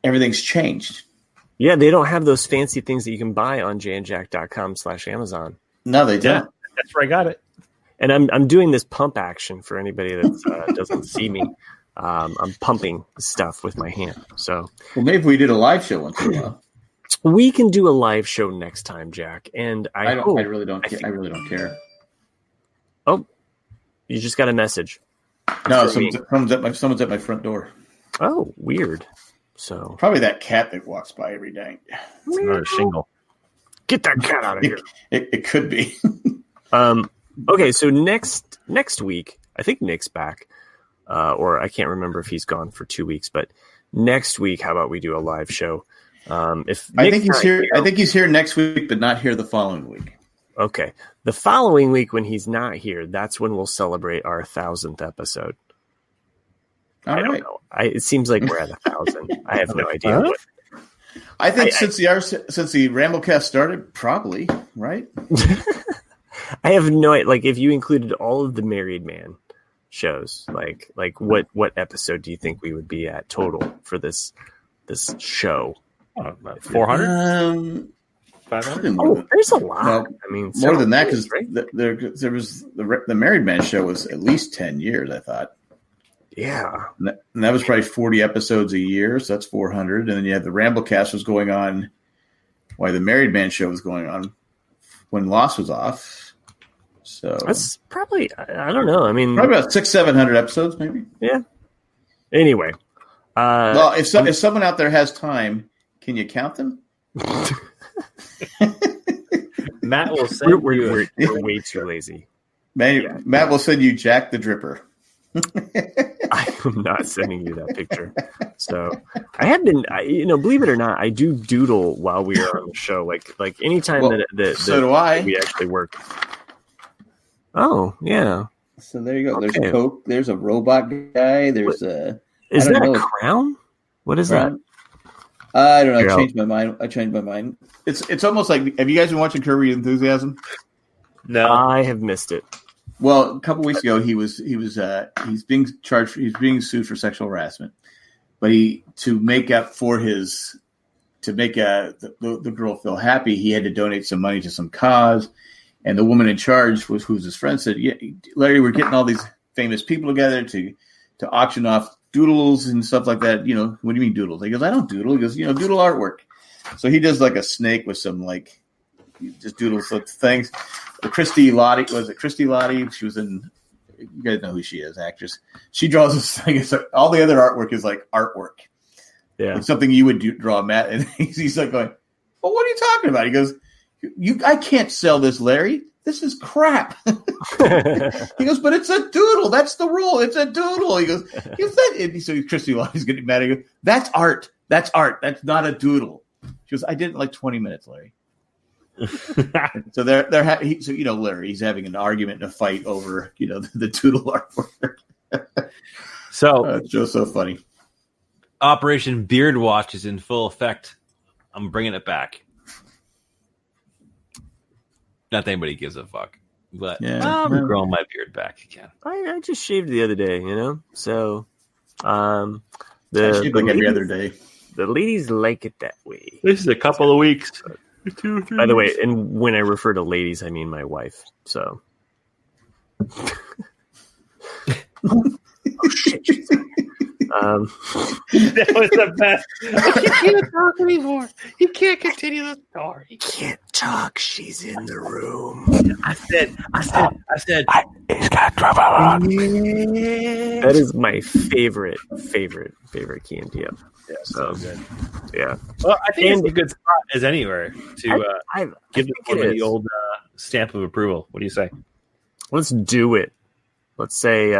S1: everything's changed.
S2: Yeah, they don't have those fancy things that you can buy on jandjack.com/Amazon.
S1: No, they don't.
S3: Yeah, that's where I got it.
S2: And I'm doing this pump action for anybody that doesn't see me. I'm pumping stuff with my hand. So,
S1: well, maybe we did a live show once in a while.
S2: We can do a live show next time, Jack. And I
S1: really don't care.
S2: Oh, you just got a message.
S1: No, someone's at my front door.
S2: Oh, weird. So
S1: probably that cat that walks by every day.
S3: It's another shingle.
S2: Get that cat out of here.
S1: It could be.
S2: Okay, so next week, I think Nick's back, or I can't remember if he's gone for 2 weeks. But next week, how about we do a live show? I
S1: think he's here. I think he's here next week, but not here the following week.
S2: Okay, the following week when he's not here, that's when we'll celebrate our 1,000th episode. I don't know. It seems like we're at 1,000. I have no idea.
S1: I think since the Ramblecast started, probably, right?
S2: I have no idea. Like, if you included all of the Married Man shows, like what episode do you think we would be at total for this show?
S3: 400? 500?
S2: Oh, there's a lot.
S1: Well,
S2: I mean,
S1: more than that, because there was the Married Man show was at least 10 years, I thought.
S2: Yeah.
S1: And that was probably 40 episodes a year, so that's 400. And then you had the Ramblecast was going on while the Married Man show was going on when Lost was off. So
S2: that's probably, I don't know. I mean,
S1: probably about 600-700 episodes, maybe.
S2: Yeah. Anyway.
S1: Well, if someone out there has time, can you count them?
S3: Matt will send
S2: we're way too lazy.
S1: Matt will send you Jack the Dripper.
S2: I'm not sending you that picture. So I have been, believe it or not, I do doodle while we are on the show. Like anytime
S1: so do I.
S2: We actually work. Oh yeah.
S1: So there you go. There's a Coke. There's a robot guy. There's a.
S2: Is that a crown? What is that?
S1: I don't know. I changed my mind. It's almost like. Have you guys been watching Curb Your Enthusiasm?
S3: No,
S2: I have missed it.
S1: Well, a couple weeks ago, he's being charged. He's being sued for sexual harassment, but to make the girl feel happy, he had to donate some money to some cause. And the woman in charge who's his friend said, "Yeah, Larry, we're getting all these famous people together to auction off doodles and stuff like that. What do you mean doodles? He goes, I don't doodle. He goes, doodle artwork. So he does like a snake with some like just doodles of things. Christy Lottie, She was in. You guys know who she is, actress. She draws this thing. All the other artwork is like artwork.
S2: Yeah,
S1: it's something you would draw, Matt. And he's like going, "Well, what are you talking about?" He goes, I can't sell this, Larry. This is crap. He goes, but it's a doodle. That's the rule. It's a doodle. He goes, so Christy Lottie's getting mad. He goes, that's art. That's art. That's not a doodle. She goes, I did it in like 20 minutes, Larry. So Larry, he's having an argument and a fight over, the doodle artwork.
S3: So
S1: it's just so funny.
S3: Operation Beard Watch is in full effect. I'm bringing it back. Not that anybody gives a fuck, but I'm growing my beard back again.
S2: I just shaved the other day, so
S1: I shave like every other day.
S2: The ladies like it that way.
S3: This is a couple of weeks.
S2: 2 or 3 By the way, and when I refer to ladies, I mean my wife. So. Oh shit!
S3: That was the best. You can't talk anymore. You can't continue the story.
S2: Can't talk. She's in the room.
S3: I said.
S2: He's got trouble on. That is my favorite Key and Peele.
S3: Yeah, so good.
S2: Yeah.
S3: Well, I think it's a good spot as anywhere to give them the old stamp of approval. What do you say?
S2: Let's do it. Let's say,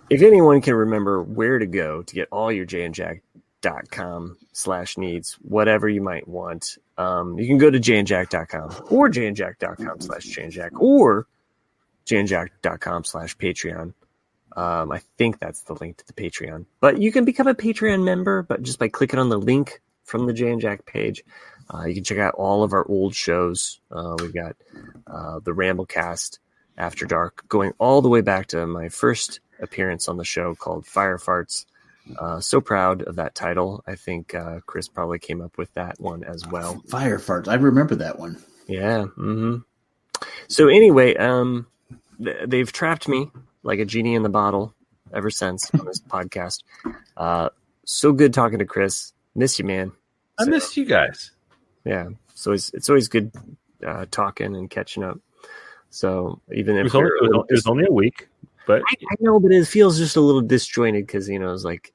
S2: if anyone can remember where to go to get all your jandjack.com/needs, whatever you might want, you can go to jandjack.com or jandjack.com/jandjack or jandjack.com/Patreon. I think that's the link to the Patreon. But you can become a Patreon member, but just by clicking on the link from the Jan Jack page. You can check out all of our old shows. We've got the Ramblecast After Dark, going all the way back to my first appearance on the show called Fire Farts. So proud of that title. I think Chris probably came up with that one as well.
S1: Fire Farts. I remember that one.
S2: Yeah. Mm-hmm. So anyway, they've trapped me like a genie in the bottle ever since on this podcast. So good talking to Chris. Miss you, man.
S3: I missed you guys.
S2: Yeah. So it's always good talking and catching up. So even if
S3: it was only a week, but
S2: I know, but it feels just a little disjointed because, it was like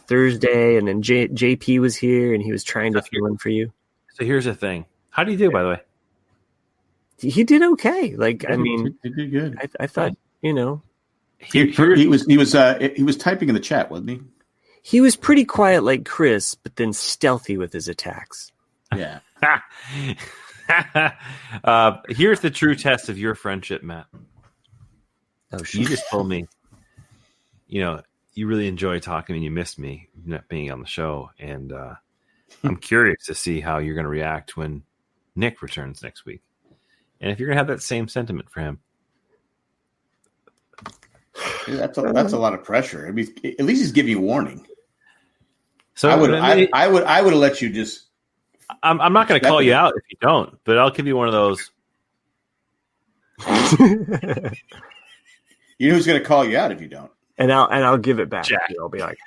S2: Thursday and then JP was here and he was trying to fill in for you.
S3: So here's the thing. How do you do, by the way?
S2: He did okay. Like,
S1: he did good.
S2: I thought,
S1: He was typing in the chat, wasn't he?
S2: He was pretty quiet like Chris, but then stealthy with his attacks.
S1: Yeah.
S3: Here's the true test of your friendship, Matt.
S2: Oh, shit.
S3: You just told me, you really enjoy talking and you missed me not being on the show. And I'm curious to see how you're going to react when Nick returns next week. And if you're going to have that same sentiment for him.
S1: Dude, that's a lot of pressure. I mean, at least he's giving you warning.
S3: So
S1: I would have let you just.
S3: I'm not going to call you out if you don't, but I'll give you one of those.
S1: You know who's going to call you out if you don't,
S2: and I'll give it back.
S3: Jack.
S2: I'll be like,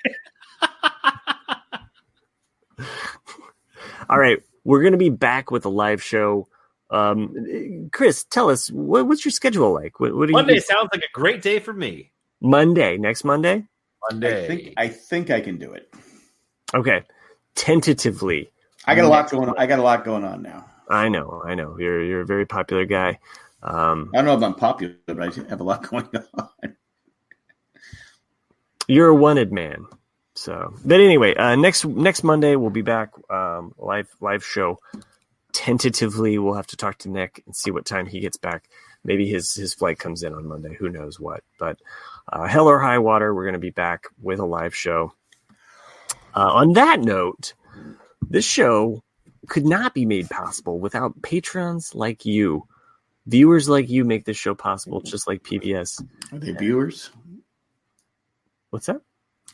S2: all right, we're going to be back with a live show. Chris, tell us what's your schedule like? What do
S3: Monday
S2: you
S3: sounds like a great day for me.
S2: Next Monday.
S1: I think I can do it.
S2: Okay, tentatively.
S1: I got a lot going on now.
S2: I know. You're a very popular guy.
S1: I don't know if I'm popular, but I have a lot going on.
S2: You're a wanted man. So, but anyway, next Monday we'll be back. Live show. Tentatively, we'll have to talk to Nick and see what time he gets back. Maybe his flight comes in on Monday. Who knows what? But hell or high water, we're going to be back with a live show. On that note, this show could not be made possible without patrons like you. Viewers like you make this show possible, just like PBS.
S1: Are they viewers?
S2: What's that?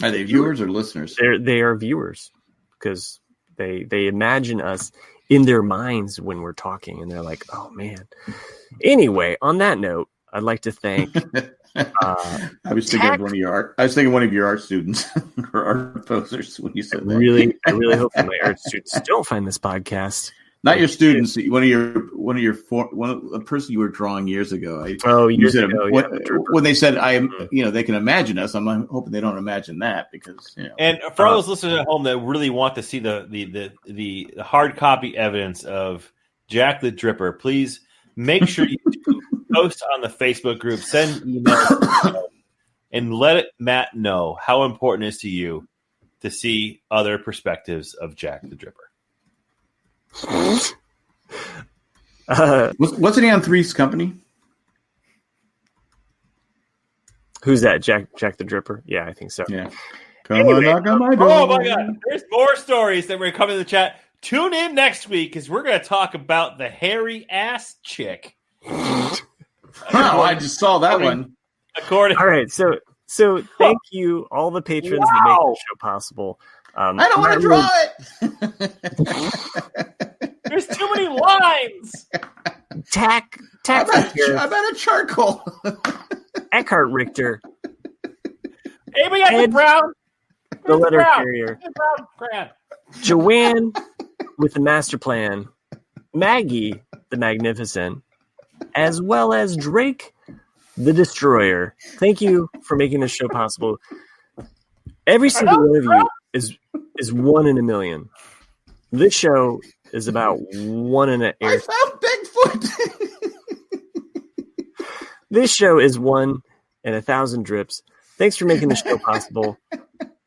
S1: Are they viewers or listeners?
S2: They are viewers because they imagine us in their minds when we're talking, and they're like, "Oh man." Anyway, on that note, I'd like to thank
S1: I was thinking of one of your art students or art posers when you said that.
S2: I really hope that my art students don't find this podcast.
S1: Not your students. A person you were drawing years ago. When they said they can imagine us. I'm hoping they don't imagine that because.
S3: And for all those listeners at home that really want to see the hard copy evidence of Jack the Dripper, please make sure you post on the Facebook group, send emails, and let Matt know how important it is to you to see other perspectives of Jack the Dripper.
S1: Wasn't he on Three's Company?
S2: Who's that? Jack the Dripper? Yeah, I think so.
S1: Yeah. Knock on my door.
S3: Oh my God! There's more stories that we're coming to the chat. Tune in next week because we're going to talk about the hairy ass chick.
S1: Wow! I just saw that one.
S2: All right, so thank you all the patrons that make the show possible.
S1: I don't want to draw
S3: it. There's too many lines.
S2: Tack.
S1: I'm out of charcoal.
S2: Eckhart Richter.
S3: Hey, we got the brown.
S2: The letter carrier.
S3: Brown.
S2: Joanne with the master plan. Maggie the Magnificent. As well as Drake the Destroyer. Thank you for making this show possible. Every single one of you is one in a million. This show is about one in a.
S1: I found Bigfoot.
S2: This show is 1 in 1,000 drips. Thanks for making the show possible.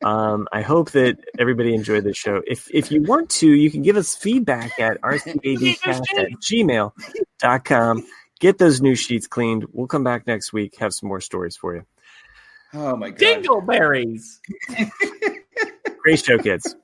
S2: I hope that everybody enjoyed this show. If you want to, you can give us feedback at RCADCast@gmail.com. Get those new sheets cleaned. We'll come back next week, have some more stories for you.
S1: Oh my God.
S3: Dingleberries.
S2: Great show, kids.